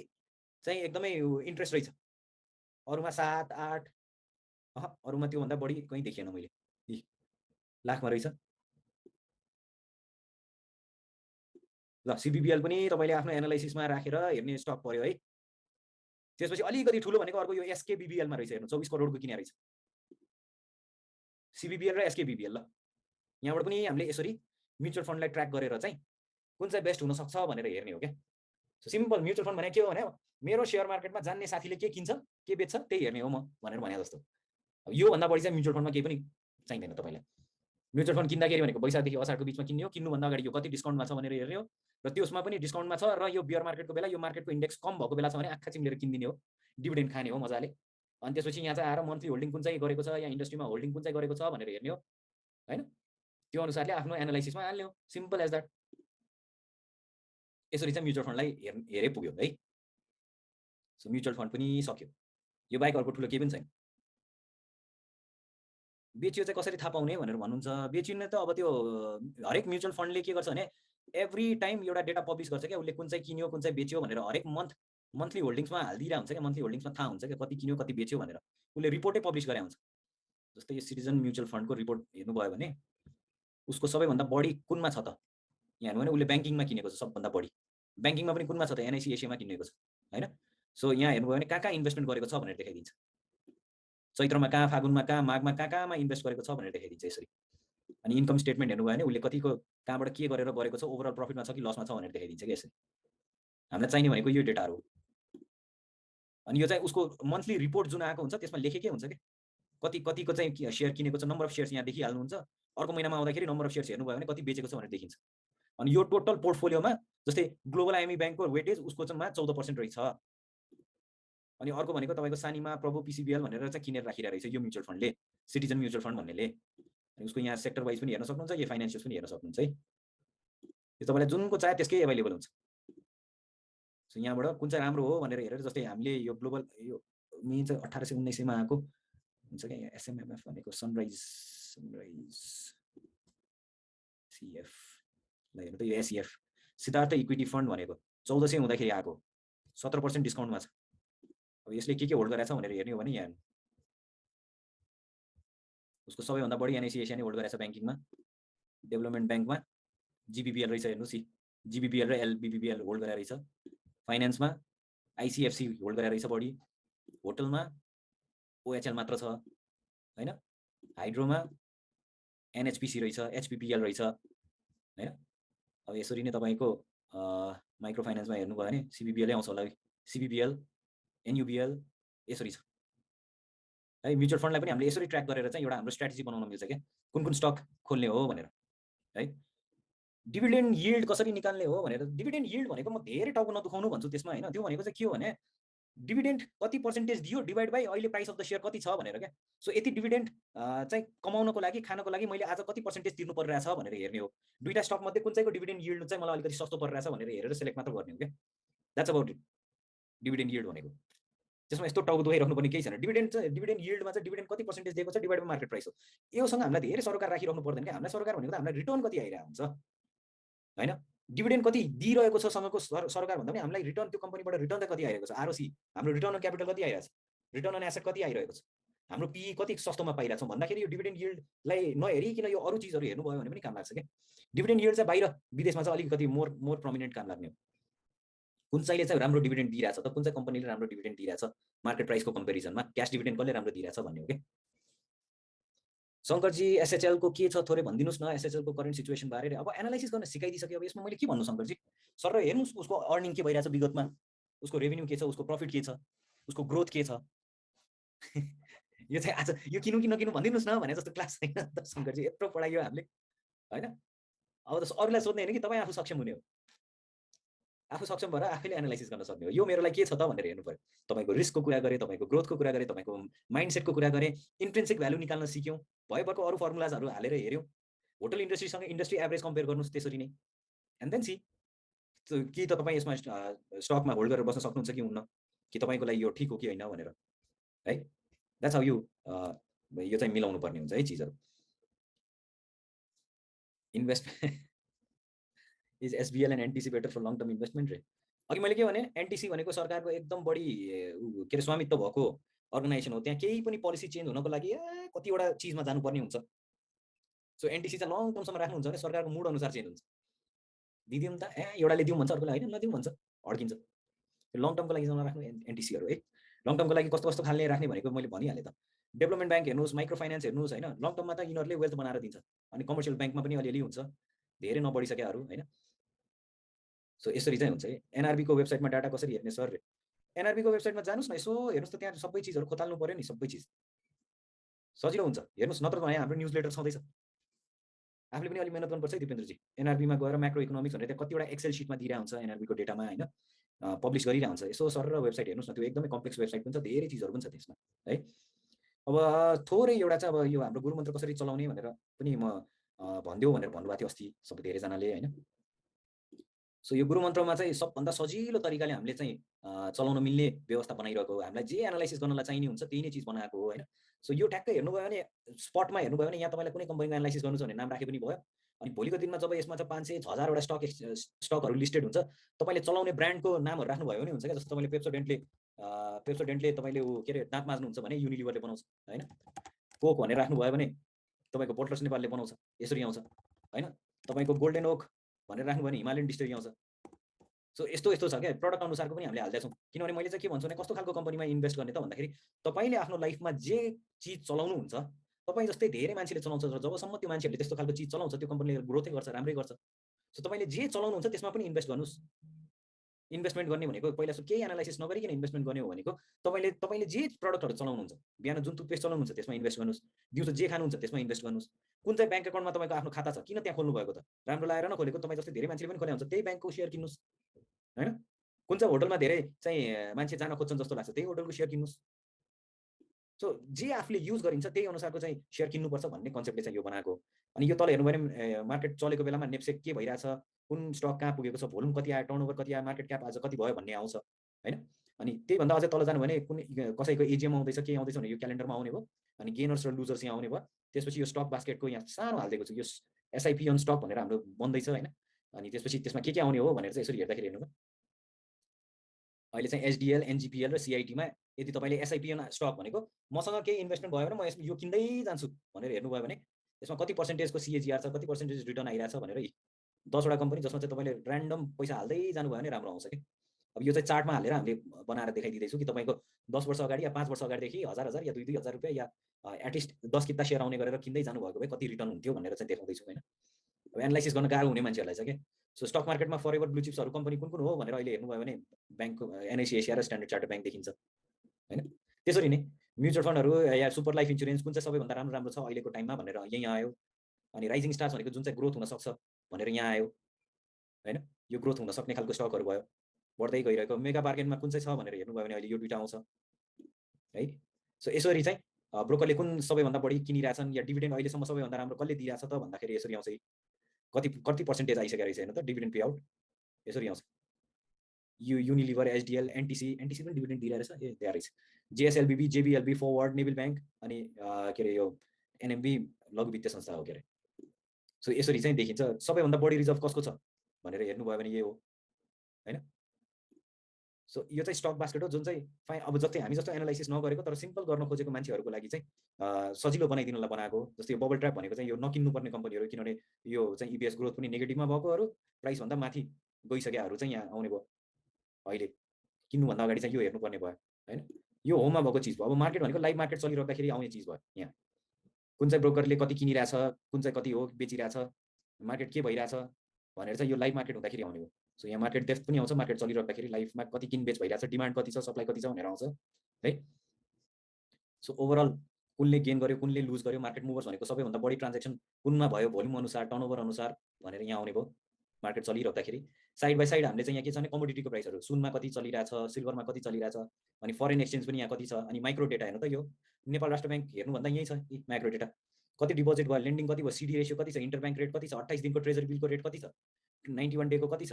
चाहिँ एकदमै इन्ट्रेस्ट रहेछ। अरूमा 7-8, अरूमा त्योभन्दा बढी कहीँ देखिएन मैले, लाखमा रहेछ। ल सिबिबिएल पनि तपाईँले आफ्नो एनालाइसिसमा राखेर हेर्ने स्टक पर्यो है। त्यसपछि अलिकति ठुलो भनेको अर्को यो एसकेबिबिएलमा रहेछ, हेर्नु 24 करोडको किने रहेछ सिबिबिएल र एसकेबिबिएल। ल यहाँबाट पनि हामीले यसरी म्युचुअल फन्डलाई ट्र्याक गरेर चाहिँ कुन चाहिँ बेस्ट हुनसक्छ भनेर हेर्ने हो क्या। सो सिम्पल म्युचुअल फन्ड भने के हो भने मेरो सेयर मार्केटमा जान्ने साथीले के किन्छ के बेच्छ त्यही हेर्ने हो म भनेर भने जस्तो। अब योभन्दा बढी चाहिँ म्युचुअल फन्डमा केही पनि चाहिँदैन तपाईँलाई। म्युचुअल फन्ड किन्दाखेरि भनेको वैशाखदेखि असारको बिचमा किन्ने हो, किन्नुभन्दा अगाडि यो कति डिस्काउन्टमा छ भनेर हेर्ने हो, र त्यसमा पनि डिस्काउन्टमा छ र यो बियर मार्केटको बेला यो मार्केटको इन्डेक्स कम भएको बेला छ भने आँखा चिम्लेर किनिदिने हो, डिभिडेन्ड खाने हो मजाले। अनि त्यसपछि यहाँ चाहिँ आएर मन्थली होल्डिङ कुन चाहिँ गरेको छ या इन्डस्ट्रीमा होल्डिङ कुन चाहिँ गरेको छ भनेर हेर्ने हो होइन, त्यो अनुसारले आफ्नो एनालाइसिसमा हाल्ने हो, सिम्पल एज द्याट। यसरी चाहिँ म्युचुअल फन्डलाई हेरे पुग्यो है। सो म्युचुअल फन्ड पनि सक्यो, यो बाहेक अर्को ठुलो केही पनि छैन। बेचियो चाहिँ कसरी थाहा पाउने भनेर भन्नुहुन्छ, बेचिने त अब त्यो हरेक म्युचुअल फन्डले के गर्छ भने एभ्री टाइम एउटा डेटा पब्लिस गर्छ क्या, उसले कुन चाहिँ किन्यो कुन चाहिँ बेच्यो भनेर हरेक मन्थली होल्डिङ्समा हालिदिरहेको हुन्छ क्या, मन्थली होल्डिङ्समा थाहा हुन्छ क्या कति किन्यो कति बेच्यो भनेर, उसले रिपोर्टै पब्लिस गरे हुन्छ। जस्तै यो सिटिजन म्युचुअल फन्डको रिपोर्ट हेर्नुभयो भने उसको सबैभन्दा बढी कुनमा छ त, यहाँ हेर्नु भने उसले ब्याङ्किङमा किनेको छ सबभन्दा बढी, ब्याङ्किङमा पनि कुनमा छ त, एनआइसी एसियामा किनेको छ होइन। सो यहाँ हेर्नुभयो भने कहाँ कहाँ इन्भेस्टमेन्ट गरेको छ भनेर देखाइदिन्छ। चैत्रमा कहाँ, फागुनमा कहाँ, माघमा कहाँमा इन्भेस्ट गरेको छ भनेर देखाइदिन्छ यसरी। अनि इन्कम स्टेटमेन्ट हेर्नुभयो भने उसले कतिको कहाँबाट के गरेर गरेको छ, ओभरअल प्रफिटमा छ कि लसमा छ भनेर देखाइदिन्छ कि यसरी। हामीलाई चाहिने भनेको यो डेटाहरू हो। अनि यो चाहिँ उसको मन्थली रिपोर्ट जुन आएको हुन्छ त्यसमा लेखेकै हुन्छ कि कतिको चाहिँ सेयर किनेको छ, नम्बर अफ सेयर्स यहाँ देखिहाल्नुहुन्छ। अर्को महिनामा आउँदाखेरि नम्बर अफ सेयर्स हेर्नुभयो भने कति बेचेको छ भनेर देखिन्छ। अनि यो टोटल पोर्टफोलियोमा जस्तै ग्लोबल आइएमई ब्याङ्कको वेटेज उसको चाहिँ 14% रहेछ। अनि अर्को भनेको तपाईँको सानिमा, प्रभु, पिसिबिएल भनेर चाहिँ किनेर राखिरहेको रहेछ यो म्युचुअल फन्डले, सिटिजन म्युचुअल फन्ड भन्नेले। अनि उसको यहाँ सेक्टर वाइज पनि हेर्न सक्नुहुन्छ, यो फाइनेन्सियल्स पनि हेर्न सक्नुहुन्छ है। यो तपाईँलाई जुनको चाहे त्यसकै एभाइलेबल हुन्छ। सो यहाँबाट कुन चाहिँ राम्रो हो भनेर हेरेर, जस्तै हामीले यो ग्लोबल यो मेन चाहिँ 1800-1900 मा आएको हुन्छ क्या एसएमएमएफ भनेको सनराइज सीएफ ल हेर्नु त यो एसईएफ सिद्धार्थ इक्विटी फन्ड भनेको 1400 हुँदाखेरि आएको 17% डिस्काउन्टमा छ। अब यसले के होल्ड गरेछ भनेर हेर्ने हो भने यहाँ उसको सबैभन्दा बढी एनआइसी एसिया नै होल्ड गरेछ ब्याङ्किङमा, डेभलपमेन्ट ब्याङ्कमा जीबीबीएल रहेछ हेर्नुस्, जीबीबीएल र एलबीबीएल होल्ड गरेर रहेछ। फाइनेन्समा आइसिएफसी होल्ड गरेर रहेछ बढी, होटलमा ओएचएल मात्र छ हैन, हाइड्रोमा एनएचपीसी रहेछ, एचपीपीएल रहेछ हैन। अब यसरी नै तपाईको माइक्रो फाइनेन्समा हेर्नुभयो भने सीबीबीएल आउँछ होला, सीबीबीएल, एनयूबीएल यसरी छ है। म्युचुअल फन्डलाई पनि हामीले यसरी ट्र्याक गरेर चाहिँ एउटा हाम्रो स्ट्र्याटेजी बनाउन मिल्छ क्या, कुन स्टक खोल्ने हो भनेर है। डिभिडेन्ड यिल्ड कसरी निकाल्ने हो भनेर, डिभिडेन्ड यिल्ड भनेको म धेरै टाउको नदुखाउनु भन्छु त्यसमा हैन। त्यो भनेको चाहिँ के हो भने डिभिडेन्ड कति पर्सेन्टेज दियो डिभाइड बाई अहिले प्राइस अफ द सेयर कति छ भनेर क्या। सो यति डिभिडेन्ड चाहिँ कमाउनको लागि, खानको लागि मैले आज कति पर्सेन्टेज तिर्नु परिरहेछ भनेर हेर्ने हो। दुईटा स्टक मध्ये कुन चाहिँको डिभिडेन्ड यिल्ड चाहिँ मलाई अलिकति सस्तो परिरहेछ भनेर हेरेर सेलेक्ट मात्र गर्ने हो क्या। That's about it dividend yield भनेको। त्यसमा यस्तो टाउको दुखाइराख्नु पर्ने केही छैन। डिभिडेन्ड यिल्डमा चाहिँ डिभिडेन्ड कति पर्सेन्टेज दिएको छ डिभाइड बाई मार्केट प्राइस हो। योसँग हामीलाई धेरै सरकार राखिराख्नु पर्दैन क्या। हामीलाई सरकार भनेको त हामीलाई रिटर्न कति आइरहेको हुन्छ हैन। डिभिडेन्ड कति दिइरहेको छ सँगको सरकार भन्दा पनि हामीलाई रिटर्न त्यो कम्पनीबाट रिटर्न त कति आइरहेको छ, आरओसी हाम्रो रिटर्न अन क्यापिटल कति आइरहेको छ, रिटर्न अन एसेट कति आइरहेको छ, हाम्रो पी कति सस्तोमा पाइरहेछौँ भन्दाखेरि यो डिभिडेन्ड यिल्डलाई नहेरिकन यो अरू चिजहरू हेर्नुभयो भने पनि काम लाग्छ क्या। डिभिडेन्ड यिल्ड चाहिँ बाहिर विदेशमा चाहिँ अलिकति मोर प्रोमिनेन्ट काम लाग्ने हो। कुन चाहिँले चाहिँ राम्रो डिभिडेन्ड दिइरहेछ त, कुन चाहिँ कम्पनीले राम्रो डिभिडेन्ड दिइरहेछ मार्केट प्राइसको कम्पेरिजनमा, क्याश डिभिडेन्ड कसले राम्रो दिइरहेछ भन्ने हो क्या। शङ्करजी एसएचएल को के छ थोरै भनिदिनुस् न, एसएचएल को करेन्ट सिचुएसन बारे अब एनालाइसिस गर्न सिकाइदिसक्यो। अब यसमा मैले के भन्नु शङ्करजी, सर हेर्नुस् उसको अर्निङ के भइरहेछ विगतमा, उसको रेभेन्यू के छ, उसको प्रफिट के छ, उसको ग्रोथ के छ यो चाहिँ आज यो किनौँ कि नकिनौँ भनिदिनुस् न भने जस्तो क्लास छैन त शङ्करजी। यत्रो पढाइयो हामीले हैन। अब त अरूलाई सोध्ने होइन कि तपाईँ आफू सक्षम हुने हो, आफू सक्षम भएर आफैले एनालाइसिस गर्न सक्ने हो। यो मेरो लागि के छ त भनेर हेर्नु पर्यो। तपाईँको रिस्कको कुरा गरेँ, तपाईँको ग्रोथको कुरा गरेँ, तपाईँको माइन्डसेटको कुरा गरेँ, इन्ट्रिन्सिक भ्यालु निकाल्न सिक्यौँ, भएको अरू फर्मुलाजहरू हालेर हेऱ्यौँ, होटल इन्डस्ट्रीसँग इन्डस्ट्री एभरेज कम्पेयर गर्नुहोस् त्यसरी नै, एन्ड देन सी कि तपाईँ यसमा स्टकमा होल्ड गरेर बस्न सक्नुहुन्छ कि हुन्न, कि तपाईँको लागि यो ठिक हो कि होइन भनेर है। द्याट्स हाउ यो चाहिँ मिलाउनु पर्ने हुन्छ है चिजहरू। Investment is SBL and NTC better for long term investment रे। अघि मैले के भने एनटिसी भनेको सरकारको एकदम बढी के अरे स्वामित्व भएको अर्गनाइजेसन हो। त्यहाँ केही पनि पोलिसी चेन्ज हुनको लागि कतिवटा चिजमा जानुपर्ने हुन्छ। सो एनटिसी चाहिँ लङ टर्मसम्म राख्नुहुन्छ भने सरकारको मुड अनुसार चेन्ज हुन्छ। दिदिउँ त एउटाले दिउँ भन्छ, अर्कोले होइन नदिउँ भन्छ, अड्किन्छ। लङ टर्मको लागि नराख्नु एनटिसीहरू है। लङ टर्मको लागि कस्तो कस्तो खालले राख्ने भनेको मैले भनिहालेँ त। डेभलपमेन्ट ब्याङ्क हेर्नुहोस्, माइक्रो फाइनेन्स हेर्नुहोस् हैन, लङ टर्ममा त यिनीहरूले वेल्थ बनाएर दिन्छ। अनि कमर्सियल ब्याङ्कमा पनि अलिअलि हुन्छ, धेरै नबढिसकेहरू हैन। सो यसरी चाहिँ हुन्छ है। एनआरबीको वेबसाइटमा डाटा कसरी हेर्ने सर? एनआरबीको वेबसाइटमा जानुस् न, यसो हेर्नुस् त, त्यहाँ सबै चिजहरू खोताल्नु पर्यो नि, सबै चिज सजिलो हुन्छ हेर्नुस्। नत्र त हाम्रो न्युज लेटर छँदैछ, आफूले पनि अलिक मेहनत गर्नुपर्छ है दिपेन्द्रजी। एनआरबीमा गएर म्याक्रो इकोनोमिक्स भनेर त्यहाँ कतिवटा एक्सेल सिटमा दिइरहेको हुन्छ एनआरबीको डेटामा हैन, पब्लिस गरिरहेको हुन्छ। यसो सर र वेबसाइट हेर्नुस् न, त्यो एकदमै कम्प्लेक्स वेबसाइट पनि छ, धेरै चिजहरू पनि छ त्यसमा है। अब थोरै एउटा चाहिँ अब यो हाम्रो गुरुमन्त्र कसरी चलाउने भनेर पनि म भनिदेऊ भनेर भन्नुभएको थियो अस्ति सबै धेरैजनाले हैन। सो यो गुरुमन्त्रमा चाहिँ सबभन्दा सजिलो तरिकाले हामीले चाहिँ चलाउन मिल्ने व्यवस्था बनाइरहेको हो। हामीलाई जे एनालाइसिस गर्नलाई चाहिने हुन्छ त्यही नै चिज बनाएको हो हैन। सो यो ठ्याक्कै हेर्नुभयो भने स्पटमा हेर्नुभयो भने यहाँ तपाईँलाई कुनै कम्पनीको एनालाइसिस गर्नु छ भने नाम राखे पनि भयो। अनि भोलिको दिनमा जब यसमा चाहिँ 500-1000 वटा स्टकहरू लिस्टेड हुन्छ, तपाईँले चलाउने ब्रान्डको नामहरू राख्नुभयो भने हुन्छ क्या। जस्तो तपाईँले पेप्सोडेन्टले तपाईँले के अरे दाँत माझ्नुहुन्छ भने युनिलिभरले बनाउँछ हैन। कोक भनेर राख्नुभयो भने तपाईँको बोटलर्स नेपालले बनाउँछ, यसरी आउँछ हैन। तपाईँको गोल्डन ओक भनेर राख्नुभयो भने हिमालयन डिस्टिलरी आउँछ। सो यस्तो यस्तो छ क्या, प्रडक्ट अनुसारको पनि हामीले हाल्दैछौँ। किनभने मैले चाहिँ के भन्छु भने कस्तो खालको कम्पनीमा इन्भेस्ट गर्ने त भन्दाखेरि तपाईँले आफ्नो लाइफमा जे चिज चलाउनुहुन्छ तपाईँ जस्तै धेरै मान्छेले चलाउँछ र जबसम्म त्यो मान्छेहरूले त्यस्तो खालको चिज चलाउँछ त्यो कम्पनीले ग्रोथै गर्छ, राम्रै गर्छ। सो तपाईँले जे चलाउनुहुन्छ त्यसमा पनि इन्भेस्ट गर्नुहोस्। इन्भेस्टमेन्ट गर्ने भनेको पहिला केही एनालाइसिस नगरिकन इन्भेस्टमेन्ट गर्ने हो भनेको तपाईँले जे प्रडक्टहरू चलाउनुहुन्छ, बिहान जुन टुथपेस्ट चलाउनुहुन्छ त्यसमा इन्भेस्ट गर्नुहोस्, दिउँसो जे खानुहुन्छ त्यसमा इन्भेस्ट गर्नुहोस्। कुन चाहिँ ब्याङ्क एकाउन्टमा तपाईँको आफ्नो खाता छ, किन त्यहाँ खोल्नु भएको त? राम्रो लागेर नखोलेको, तपाईँ जस्तै धेरै मान्छेले पनि खोले हुन्छ, त्यही ब्याङ्कको सेयर किन्नुहोस् होइन। कुन चाहिँ होटलमा धेरै चाहिँ मान्छे जान खोज्छन् जस्तो लाग्छ त्यही होटलको सेयर किन्नुहोस्। सो जे आफूले युज गरिन्छ त्यही अनुसारको चाहिँ सेयर किन्नुपर्छ भन्ने कन्सेप्टले चाहिँ यो बनाएको। अनि यो तल हेर्नु भने मार्केट चलेको बेलामा नेप्सेक के भइरहेछ, कुन स्टक कहाँ पुगेको छ, भोल्युम कति आयो, टर्नओभर कति आयो, मार्केट क्याप आज कति भयो भन्ने आउँछ होइन। अनि त्यही भन्दा अझै तल जानु भने कुन कसैको एजिएम आउँदैछ के आउँदैछ भने यो क्यालेन्डरमा आउने भयो। अनि गेनर्स र लुजर्स यहाँ आउने भयो। त्यसपछि यो स्टक बास्केटको यहाँ सानो हालिदिएको छु, यो एसआइपी अन स्टक भनेर हाम्रो बन्दैछ होइन। अनि त्यसपछि त्यसमा के आउने हो भनेर चाहिँ यसरी हेर्दाखेरि हेर्नु अहिले चाहिँ एचडिएल, एनजिपिएल र सिआइटीमा यदि तपाईँले एसआइपी अन स्टक भनेको मसँग केही इन्भेस्टमेन्ट भयो भने म यो किन्दै जान्छु भनेर हेर्नुभयो भने यसमा कति पर्सेन्टेजको सिएजिआर छ, कति पर्सेन्टेज रिटर्न आइरहेछ भनेर 10वटा कम्पनी जसमा चाहिँ तपाईँले ऱ्यान्डम पैसा हाल्दै जानुभयो भने राम्रो आउँछ कि। अब यो चाहिँ चार्टमा हालेर हामीले बनाएर देखाइदिँदैछु कि तपाईँको 10 वर्ष अगाडि या 5 वर्ष अगाडिदेखि 1000 या 2,000 रुपियाँ या एटलिस्ट 10 किता सेयर आउने गरेर किन्दै जानुभएको भए कति रिटर्न हुन्थ्यो भनेर चाहिँ देखाउँदैछु होइन। अब एनालाइसिस गर्न गाह्रो हुने मान्छेहरूलाई चाहिँ के। सो स्टक मार्केटमा फरेभर ब्लू चिप्सहरू कम्पनी कुन कुन हो भनेर अहिले हेर्नुभयो भने ब्याङ्कको एनआइसी एसिया र स्ट्यान्डर्ड चार्टर्ड ब्याङ्क देखिन्छ होइन। त्यसरी नै म्युचुअल फन्डहरू या सुपर लाइफ इन्सुरेन्स कुन चाहिँ सबैभन्दा राम्रो छ अहिलेको टाइममा भनेर यहीँ आयो। अनि राइजिङ स्टार्स भनेको जुन चाहिँ ग्रोथ हुनसक्छ भनेर यहाँ आयो होइन। यो ग्रोथ हुन सक्ने खालको स्टकहरू भयो बढ्दै गइरहेको। मेगा बार्गेनमा कुन चाहिँ छ भनेर हेर्नुभयो भने अहिले यो दुईवटा आउँछ है। सो यसरी चाहिँ ब्रोकरले कुन सबैभन्दा बढी किनिरहेछन् या डिभिडेन्ड अहिलेसम्म सबैभन्दा राम्रो कसले दिइरहेछ त भन्दाखेरि यसरी आउँछ। कति पर्सेन्टेज आइसकेको रहेछ हेर्नु त डिभिडेन्ड पे आउट यसरी आउँछ। युनिलिभर, एचडिएल, एनटिसी पनि डिभिडेन्ड दिइरहेछ ए त्यहाँ रहेछ। जेएसएलबीबी, जेबीएलबी, फरवर्ड, नेबिल ब्याङ्क अनि के अरे यो एनएमबी लघु वित्तीय संस्था हो के अरे। सो यसरी चाहिँ देखिन्छ सबैभन्दा बढी रिजर्भ कसको छ भनेर हेर्नुभयो भने यही हो होइन। सो यो चाहिँ स्टक बास्केट हो जुन चाहिँ अब जस्तै हामी जस्तो एनालाइसिस नगरेको तर सिम्पल गर्न खोजेको मान्छेहरूको लागि चाहिँ सजिलो बनाइदिनुलाई बनाएको। जस्तै यो बबल ट्र्याप भनेको चाहिँ यो नकिन्नुपर्ने कम्पनीहरू, किनभने यो चाहिँ इपिएस ग्रोथ पनि नेगेटिभमा भएकोहरू, प्राइसभन्दा माथि गइसकेकाहरू चाहिँ यहाँ आउने भयो। अहिले किन्नुभन्दा अगाडि चाहिँ यो हेर्नुपर्ने भयो होइन। यो होममा भएको चिज भयो। अब मार्केट भनेको लाइभ मार्केट चलिरहँदाखेरि आउने चिज भयो। यहाँ कुन चाहिँ ब्रोकरले कति किनिरहेछ, कुन चाहिँ कति हो बेचिरहेछ, मार्केट के भइरहेछ भनेर चाहिँ यो लाइभ मार्केट हुँदाखेरि आउने हो। सो यहाँ मार्केट डेप्थ पनि आउँछ, मार्केट चलिरहँदाखेरि लाइफमा कति किनबेच भइरहेछ, डिमान्ड कति छ, सप्लाई कति छ भनेर आउँछ है। सो ओभरअल कुनले गेन गर्यो, कुनले लुज गर्यो, मार्केट मुभर्स भनेको सबैभन्दा बढी ट्रान्जेक्सन कुनमा भयो, भोल्युम अनुसार, टर्नओभर अनुसार भनेर यहाँ आउने भयो मार्केट चलिरहँदाखेरि। साइड बाई साइड हामीले चाहिँ यहाँ के छ भने कमोडिटीको प्राइसहरू, सुनमा कति चलिरहेछ, सिल्भरमा कति चलिरहेछ, अनि फरेन एक्सचेन्ज पनि यहाँ कति छ, अनि माइक्रो डेटा हेर्नु त यो नेपाल राष्ट्र ब्याङ्क हेर्नुभन्दा यही छ माइक्रो डेटा। कति डिपोजिट भयो, लेन्डिङ कति भयो, सिडी रेसियो कति छ, इन्टर ब्याङ्क रेट कति छ, 28 दिनको ट्रेजरी बिलको रेट कति छ, 91 डेको कति छ,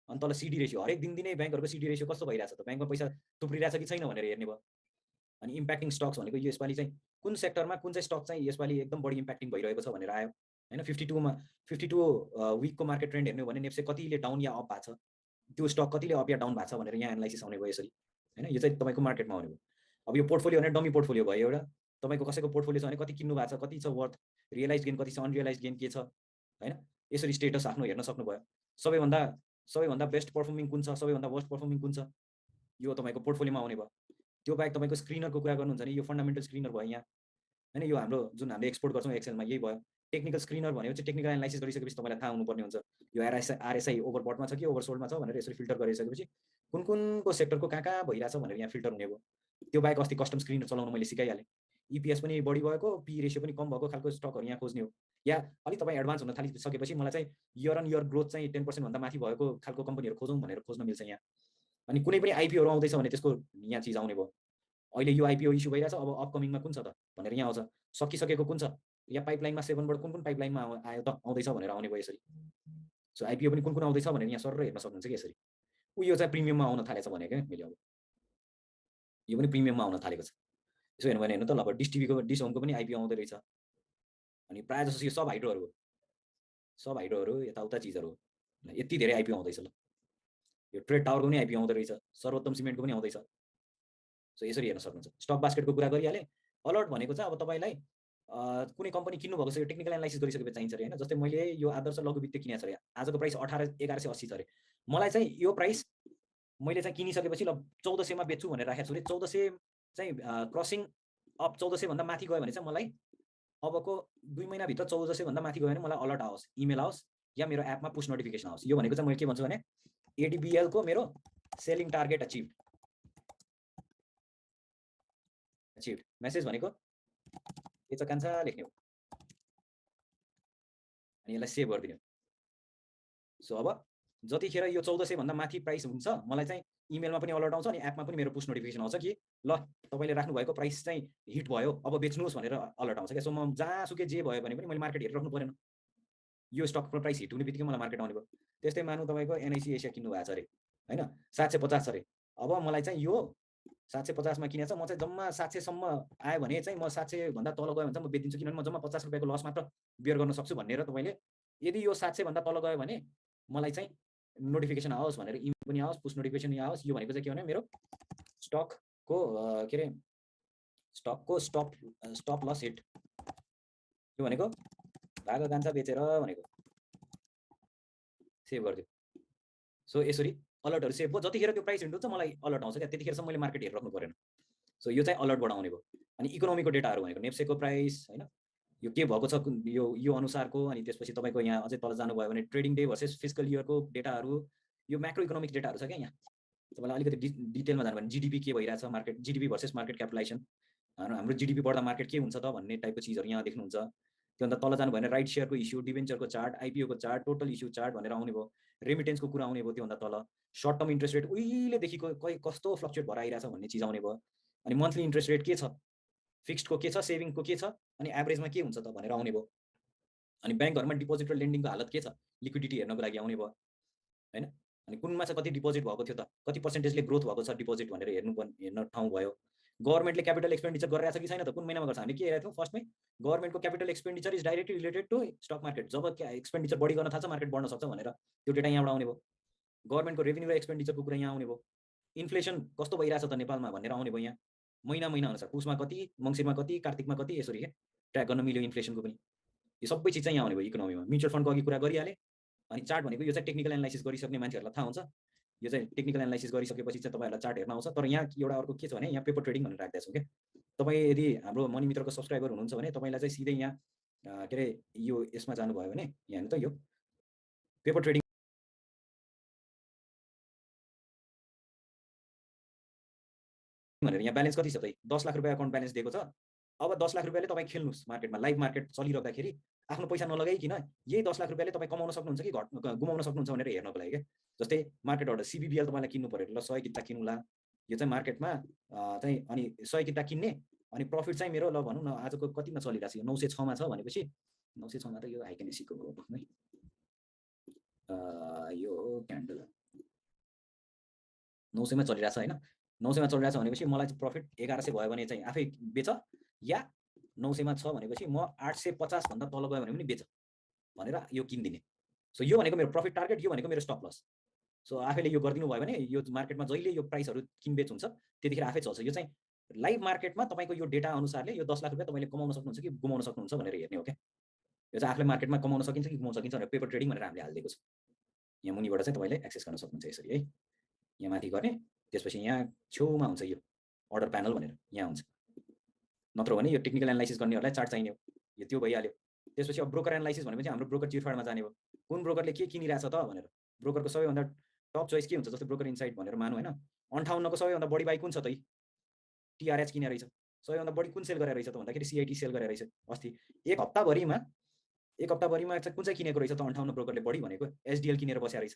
अनि तल सिडी रेसियो हरेक दिनै ब्याङ्कहरूको सिडी रेसियो कस्तो भइरहेछ त, ब्याङ्कमा पैसा थुप्रिरहेछ कि छैन भनेर हेर्ने भयो। अनि इम्प्याक्टिङ स्टक्स भनेको यो यसपालि चाहिँ कुन सेक्टरमा कुन चाहिँ स्टक चाहिँ यसपालि एकदम बढी इम्प्याक्टिङ भइरहेको छ भनेर आयो होइन। 52 विकको मार्केट ट्रेन्ड हेर्नु भने नेप्से कतिले डाउन या अप भएको छ, त्यो स्टक कतिले अप या डाउन भएको छ भनेर यहाँ एनालाइसिस आउने भयो यसरी होइन। यो चाहिँ तपाईँको मार्केटमा आउने भयो। अब यो पोर्टफोलियो भने डमी पोर्टफोलियो भयो एउटा। तपाईँको कसैको पोर्टफोलियो छ भने कति किन्नु भएको छ, कति छ वर्थ, रियलाइज गेन कति छ, अनरियलाइज गेन के छ होइन। यसरी स्टेटस आफ्नो हेर्न सक्नुभयो। सबैभन्दा बेस्ट पर्फर्मिङ कुन छ, सबैभन्दा वर्स्ट पर्फर्मिङ कुन छ, यो तपाईँको पोर्टफोलियोमा आउने भयो। त्यो बाहेक तपाईँको स्क्रिनरको कुरा गर्नुहुन्छ भने यो फन्डामेन्टल स्क्रिनर भयो यहाँ होइन। यो हाम्रो जुन हामीले एक्सपोर्ट गर्छौँ एक्सेलमा यही भयो। टेक्निकल स्क्रिनर भनेको चाहिँ टेक्निकल एनालाइसिस गरिसकेपछि तपाईँलाई थाहा हुनुपर्ने हुन्छ यो आरएसआई ओभरबटमा छ कि ओभरसोल्डमा छ भनेर यसरी फिल्टर गरिसकेपछि कुन कुनको सेक्टरको कहाँ भइरहेछ भनेर यहाँ फिल्टर हुने भयो। त्यो बाहेक अस्ति कस्टम स्क्रिनर चलाउनु मैले सिकाइहालेँ। इपिएस पनि बढी भएको, पी रेसियो पनि कम भएको खालको स्टकहरू यहाँ खोज्ने हो। या अलिक तपाईँ एडभान्स हुन थालिसकेपछि मलाई चाहिँ इयर अन इयर ग्रोथ चाहिँ 10% भन्दा माथि भएको खालको कम्पनीहरू खोजौँ भनेर खोज्न मिल्छ यहाँ। अनि कुनै पनि आइपिओहरू आउँदैछ भने त्यसको यहाँ चिज आउने भयो। अहिले यो आइपिओ इस्यु भइरहेछ, अब अपकमिङमा कुन छ त भनेर यहाँ आउँछ। सकिसकेको कुन छ, या पाइपलाइनमा 7बाट कुन पाइपलाइनमा आयो त आउँदैछ भनेर आउने भयो यसरी। सो आइपिओ पनि कुन आउँदैछ भनेर यहाँ सर हेर्न सक्नुहुन्छ कि यसरी। यो चाहिँ प्रिमियममा आउन थालेछ भने क्या मैले अब यो पनि प्रिमियममा आउन थालेको छ। यसो हेर्नु भने हेर्नु त ल अब डिस होमको पनि आइपिओ आउँदै रहेछ। अनि प्रायः जस्तो यो सब हाइड्रोहरू यताउता चिजहरू यति धेरै आइपिओ आउँदैछ। ल यो ट्रेड टावरको पनि आइपिओ आउँदै रहेछ, सर्वोत्तम सिमेन्टको पनि आउँदैछ। सो यसरी हेर्न सक्नुहुन्छ। स्टक बास्केटको कुरा गरिहालेँ। अलर्ट भनेको चाहिँ अब तपाईँलाई कुनै कम्पनी किन्नु भएको छ यो टेक्निकल एनालाइसिस गरिसकेपछि चाहिन्छ अरे हैन। जस्तै मैले यो आदर्श लघु वित्त किनेको छ अरे, आजको प्राइस 1180 छ अरे, मलाई चाहिँ यो प्राइस मैले चाहिँ किनिसकेपछि ल 1400 मा बेच्छु भनेर राखेको छु रे। 1400 चाहिँ क्रसिङ अप 1400 भन्दा माथि गयो भने चाहिँ मलाई अबको 2 महिना भित्र 1400 भन्दा माथि गयो भने मलाई अलर्ट आओस्, इमेल आओस् या मेरो एपमा पुश नोटिफिकेसन आओस्। यो भनेको चाहिँ मैले के भन्छु भने एडीबीएल को मेरो सेलिङ टार्गेट अचिभ मेसेज भनेको के छ कान्छा लेख्ने हो अनि यसलाई सेभ गरिदिनु। सो अब जतिखेर यो 1400 भन्दा माथि प्राइस हुन्छ मलाई चाहिँ इमेलमा पनि अलर्ट आउँछ अनि एपमा पनि मेरो पुश नोटिफिकेसन आउँछ कि ल तपाईले राख्नु भएको प्राइस चाहिँ हिट भयो अब बेच्नुस् भनेर अलर्ट आउँछ के। सो म जहाँसुकै जे भयो भने पनि मैले मार्केट हेरेर राख्नु परेन, यो स्टकको प्राइस हिट हुने बित्तिकै मलाई मार्केट आउने भयो। त्यस्तै मानु तपाईको एनआईसी एसिया किन्नु भएको छ अरे हैन, 750 छ अरे, अब मलाई चाहिँ यो 750 मा किनेछ, म चाहिँ जम्मा 700 सम्म आयो भने चाहिँ म 700 भन्दा तल गयो भने चाहिँ म बेचिदिन्छु, किनभने म जम्मा 50 रुपैयाँको लस मात्र बियर गर्न सक्छु भनेर तपाईले यदि यो 700 भन्दा तल गयो भने मलाई चाहिँ नोटिफिकेसन आओस् भनेर इमेल पनि आओस्, पुश नोटिफिकेसन आओस्। यो भनेको चाहिँ के भने मेरो स्टकको के रे स्टकको स्टप लस हिट, यो भनेको भाग कान्छा बेचेर भनेको सेभ गरिदियो। सो यसरी अलर्टहरु सेभ भयो, जतिखेर त्यो प्राइस हिट हुन्छ मलाई अलर्ट आउँछ क्या, त्यतिखेरसम्म मैले मार्केट हेरेर राख्नु परेन। सो यो चाहिँ अलर्ट बढाउने भयो। अनि इकोनोमीको डेटाहरु भनेको नेप्सेको प्राइस हैन, यो के भएको छ यो अनुसारको, अनि त्यसपछि तपाईको यहाँ अझै तल जानुभयो भने ट्रेडिङ डे भर्सेस फिस्कल इयरको डेटाहरु, यो म्याक्रो इकोनोमिक डेटाहरु छ क्या यहाँ। तपाईलाई अलिकति डिटेलमा जानु भने जीडीपी के भइराछ, market GDP versus market capitalisation, हाम्रो जीडीपी बढ्दा मार्केट के हुन्छ त भन्ने टाइपको चीजहरु यहाँ देख्नुहुन्छ। त्योभन्दा तल जानु भने राइट शेयरको इस्यु, डिबेन्चरको चार्ट, आइपीओको चार्ट, टोटल इस्यु चार्ट भनेर आउने भयो। रेमिटेन्सको कुरा आउने भयो त्योभन्दा तल। सर्ट टर्म इन्ट्रेस्ट रेट उहिलेदेखिको कस्तो फ्लक्चुएट भएर आइरहेछ भन्ने चिज आउने भयो। अनि मन्थली इन्ट्रेस्ट रेट के छ, फिक्स्डको के छ, सेभिङको के छ, अनि एभरेजमा के हुन्छ त भनेर आउने भयो। अनि ब्याङ्कहरुमा डिपोजिट र लेन्डिङको हालत के छ, लिक्विडिटी हेर्नको लागि आउने भयो हैन। अनि कुनमा चाहिँ कति डिपोजिट भएको थियो त, कति पर्सेन्टेजले ग्रोथ भएको छ डिपोजिट भनेर हेर्न ठाउँ भयो। गभर्नमेन्टले क्यापिटल एक्सपेन्डिचर गरिरहेछ कि छैन त, कुन महिनामा गर्छ, हामीले के हेरेको थियौँ फर्स्टमै, गभर्नमेन्टको capital expenditure is directly related to stock market. जब एक्सपेन्डिचर बढी गर्न थाल्छ मार्केट बढ्न सक्छ भनेर त्यो डेटा यहाँबाट आउने भयो। गभर्नमेन्टको रेभेन्यू र एक्सपेन्डिचरको कुरा यहाँ आउने भयो। इन्फ्लेसन कस्तो भइरहेछ त नेपालमा भनेर आउने भयो यहाँ, महिना महिना अनुसार, पुसमा कति, मङ्सिरमा कति, कार्तिकमा कति, यसरी के ट्र्याक गर्न मिल्यो इन्फ्लेसनको पनि। यो सबै चिज चाहिँ यहाँ आउने भयो इकोनोमीमा। म्युचुअल फन्डको अघि कुरा गरिहालेँ। अनि चार्ट भनेको यो चाहिँ टेक्निकल एनालाइसिस गरिसक्ने मान्छेहरूलाई थाहा हुन्छ, यो चाहिँ टेक्निकल एनालाइसिस गरिसकेपछि चाहिँ तपाईहरुलाई चार्ट हेर्न आउँछ। तर यहाँ एउटा अर्को के छ भने यहाँ पेपर ट्रेडिङ भनेर राख्दै छौँ के। तपाई यदि हाम्रो मनी मित्रको सब्स्क्राइबर हुनुहुन्छ भने तपाईलाई चाहिँ सिधै यहाँ के रे यो यसमा जानुभयो भने यहाँ हेर्नु त, यो पेपर ट्रेडिङ भनेर यहाँ ब्यालेन्स कति छ त, 10 लाख रुपैयाँ अकाउन्ट ब्यालेन्स दिएको छ। अब 10 लाख रुपैयाँले तपाईँ खेल्नुस् मार्केटमा, लाइभ मार्केट चलिरहँदाखेरि आफ्नो पैसा नलगाइकिन यही 10 लाख रुपैयाँले तपाईँ कमाउन सक्नुहुन्छ कि गुमाउन सक्नुहुन्छ भनेर हेर्नको लागि के। जस्तै मार्केटबाट सिबिबिएल तपाईँलाई किन्नु पर्यो, ल 100 किता किन्नुला, यो चाहिँ मार्केटमा चाहिँ अनि 100 किता किन्ने, अनि प्रफिट चाहिँ मेरो ल भनौँ न आजको कतिमा चलिरहेछ, यो 906 मा छ भनेपछि 906 मा त यो हाइकेनेसीको है, यो क्यान्डल 900 मा चलिरहेछ हैन, 900 मा चलिरहेछ भनेपछि मलाई चाहिँ प्रफिट 1100 भयो भने चाहिँ आफै बेच, या 900 मा छ भनेपछि म 850 भन्दा तल गयो भने पनि बेच भनेर यो किन्दिने। सो यो भनेको मेरो प्रफिट टार्गेट, यो भनेको मेरो स्टप लस। सो आफैले यो गरिदिनु भयो भने यो मार्केटमा जहिले यो प्राइसहरु किनबेच हुन्छ त्यतिखेर आफै चल्छ। यो चाहिँ लाइभ मार्केटमा तपाईको यो डेटा अनुसारले यो 10 लाख रुपैयाँ तपाईले कमाउन सक्नुहुन्छ कि गुमाउन सक्नुहुन्छ भनेर हेर्ने हो के। यो चाहिँ आफूले मार्केटमा कमाउन सकिन्छ कि गुमाउन सकिन्छ भनेर पेपर ट्रेडिङ भनेर हामीले हालिदिएको छ। यहाँ मुनिबाट चाहिँ तपाईले एक्सेस गर्न सक्नुहुन्छ यसरी है। यहाँ माथि गर्ने, त्यसपछि यहाँ छेउमा हुन्छ यो अर्डर प्यानल भनेर यहाँ हुन्छ। नत्र भने यो टेक्निकल एनालाइसिस गर्नेहरुलाई चार्ट चाहिने हो, यो त्यो भइहाल्यो। त्यसपछि अब ब्रोकर एनालाइसिस भनेपछि हाम्रो ब्रोकर चिटफान्डमा जाने भयो, कुन ब्रोकरले के किनिरहेछ त भनेर। ब्रोकरको सबैभन्दा टप चोइस के हुन्छ, जस्तै ब्रोकर इनसाइट भनेर मानौ हैन, 58 को सबैभन्दा बढी बाइ कुन छ त, टीआरएच किने रहेछ। सबैभन्दा बढी कुन सेल गरे रहेछ त भन्दाखेरि सीआईटी सेल गरे रहेछ। अस्ति एक हप्ताभरिमा चाहिँ कुन चाहिँ किनेको रहेछ त 58 ब्रोकरले बढी भनेको, एसडीएल किनेर बस्या रहेछ।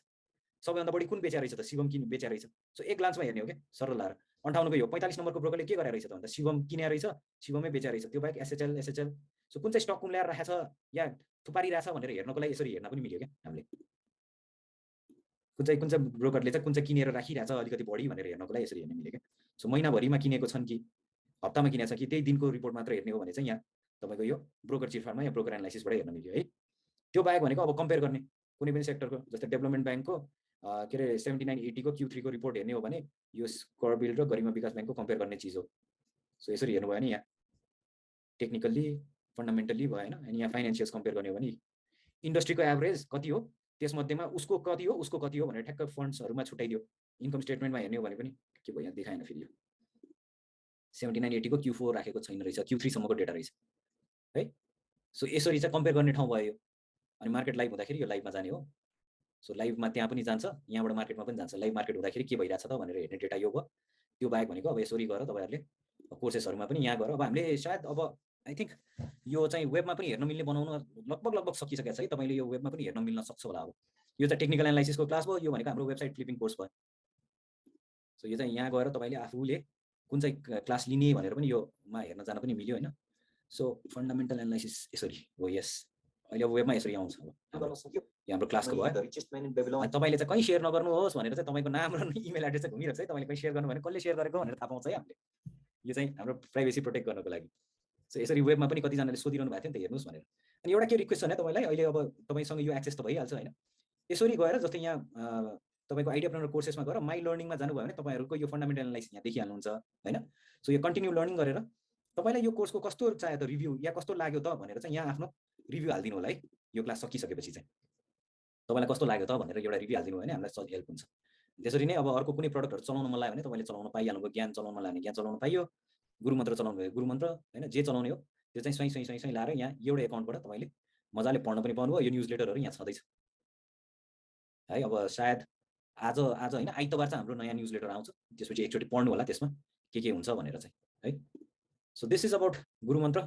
सबैभन्दा बढी कुन बेच्या रहेछ त, शिवम किन बेच्या रहेछ। सो एक ग्लान्समा हेर्ने हो के, सरल लाएर 58 को यो 45 नम्बरको ब्रोकरले के गरे रहेछ त भन्दा शिवम किने रहेछ, शिवमै बेच्या रहेछ। त्यो बाहेक एसएचएल, सो कुन चाहिँ स्टक कुन ल्याएर राखेछ या थुपारिरहेछ भनेर हेर्नको लागि यसरी हेर्न पनि मिल्यो के हामीले। कुन चाहिँ ब्रोकरले चाहिँ कुन चाहिँ किनेर राखिरहेछ अलिकति बढी भनेर हेर्नको लागि यसरी हेर्न मिल्यो के। सो महिनाभरिमा किनेको छन् कि हप्तामा किनेछ कि त्यही दिनको रिपोर्ट मात्र हेर्ने हो भने चाहिँ यहाँ तपाईको यो ब्रोकर चिटफान्डमा या ब्रोकर एनालाइसिसबाट हेर्न मिल्यो है। त्यो बाहेक भनेको अब कम्पेयर गर्ने कुनै पनि सेक्टरको, जस्तै डेभलपमेन्ट ब्याङ्कको के रे 7980 को Q3 को रिपोर्ट हेर्ने हो भने यो स्कर बिल र गरिमा विकास ब्याङ्कको कम्पेयर गर्ने चिज हो। सो यसरी हेर्नु भयो भने यहाँ टेक्निकल्ली फन्डामेन्टली भयो होइन। अनि यहाँ फाइनेन्सियल्स कम्पेयर गर्ने हो भने इन्डस्ट्रीको एभरेज कति हो, त्यसमध्येमा उसको कति हो भनेर ठ्याक्क फन्ड्सहरूमा छुट्याइदियो। इन्कम स्टेटमेन्टमा हेर्ने हो भने पनि के भयो, यहाँ देखाएन फेरि यो 7980 को Q4 राखेको छैन रहेछ, Q3 सम्मको डेटा रहेछ है। सो यसरी चाहिँ कम्पेयर गर्ने ठाउँ भयो। अनि मार्केट लाइभ हुँदाखेरि यो लाइभमा जाने हो। सो लाइभमा त्यहाँ पनि जान्छ, यहाँबाट मार्केटमा पनि जान्छ। लाइभ मार्केट हुँदाखेरि के भइरहेछ त भनेर हेर्ने डेटा यो भयो। त्यो बाहेक भनेको अब यसरी गएर तपाईँहरूले कोर्सेसहरूमा पनि यहाँ गएर अब हामीले सायद अब आई थिङ्क यो चाहिँ वेबमा पनि हेर्न मिल्ने बनाउन लगभग सकिसकेको छ है। तपाईँले यो वेबमा पनि हेर्न मिल्न सक्छ होला। अब यो चाहिँ टेक्निकल एनालाइसिसको क्लास भयो, यो भनेको हाम्रो वेबसाइट फ्लिपिङ कोर्स भयो। सो यो चाहिँ यहाँ गएर तपाईँले आफूले कुन चाहिँ क्लास लिने भनेर पनि योमा हेर्न जान पनि मिल्यो होइन। सो फन्डामेन्टल एनालाइसिस यसरी हो। यस, अहिले अब वेबमा यसरी आउँछ। अब हाम्रो क्लासको भयो। तपाईँले चाहिँ कहीँ सेयर नगर्नुहोस् भनेर चाहिँ तपाईँको नाम र इमेल एड्रेस चाहिँ घुमिरहेको छ है। तपाईँले कहीँ सेयर गर्नु भने कसले सेयर गरेको भनेर थाहा पाउँछ है हामीले। यो चाहिँ हाम्रो प्राइभेसी प्रोटेक्ट गर्नको लागि। सो यसरी वेबमा पनि कतिजनाले सोधिरहनु भएको थियो नि त, हेर्नुहोस् भनेर। अनि एउटा के रिक्वेस्ट छ भने तपाईँलाई, अहिले अब तपाईँसँग यो एक्सेस त भइहाल्छ होइन। यसरी गएर जस्तै यहाँ तपाईँको आइडियाप्रेन्योर कोर्सेसमा गएर माई लर्निङमा जानुभयो भने तपाईँहरूको यो फन्डामेन्टल एनालाइसिस यहाँ देखिहाल्नुहुन्छ होइन। सो यो कन्टिन्यू लर्निङ गरेर तपाईँलाई यो कोर्सको कस्तो चाह्यो त रिभ्यू या कस्तो लाग्यो त भनेर चाहिँ यहाँ आफ्नो रिभ्यू हालिदिनु होला है। यो क्लास सकिसकेपछि चाहिँ तपाईँलाई कस्तो लाग्यो त भनेर एउटा रिभ्यू हालिदिनु भयो भने हामीलाई हेल्प हुन्छ। त्यसरी नै अब अर्को कुनै प्रडक्टहरू चलाउनु मन लाग्यो भने तपाईँले चलाउन पाइहाल्नुभयो। ज्ञान चलाउनु मन लाग्यो भने ज्ञान चलाउनु पाइयो, गुरुमन्त्र चलाउनु भयो गुरुमन्त्र होइन, जे चलाउने हो त्यो चाहिँ सही लाएर यहाँ एउटा एकाउन्टबाट तपाईँले मजाले पढ्न पनि पाउनुभयो। यो न्युज लेटरहरू यहाँ छँदैछ है। अब सायद आज होइन आइतबार चाहिँ हाम्रो नयाँ न्युज लेटर आउँछ, त्यसपछि एकचोटि पढ्नु होला त्यसमा के हुन्छ भनेर चाहिँ है। So this is about गुरुमन्त्र।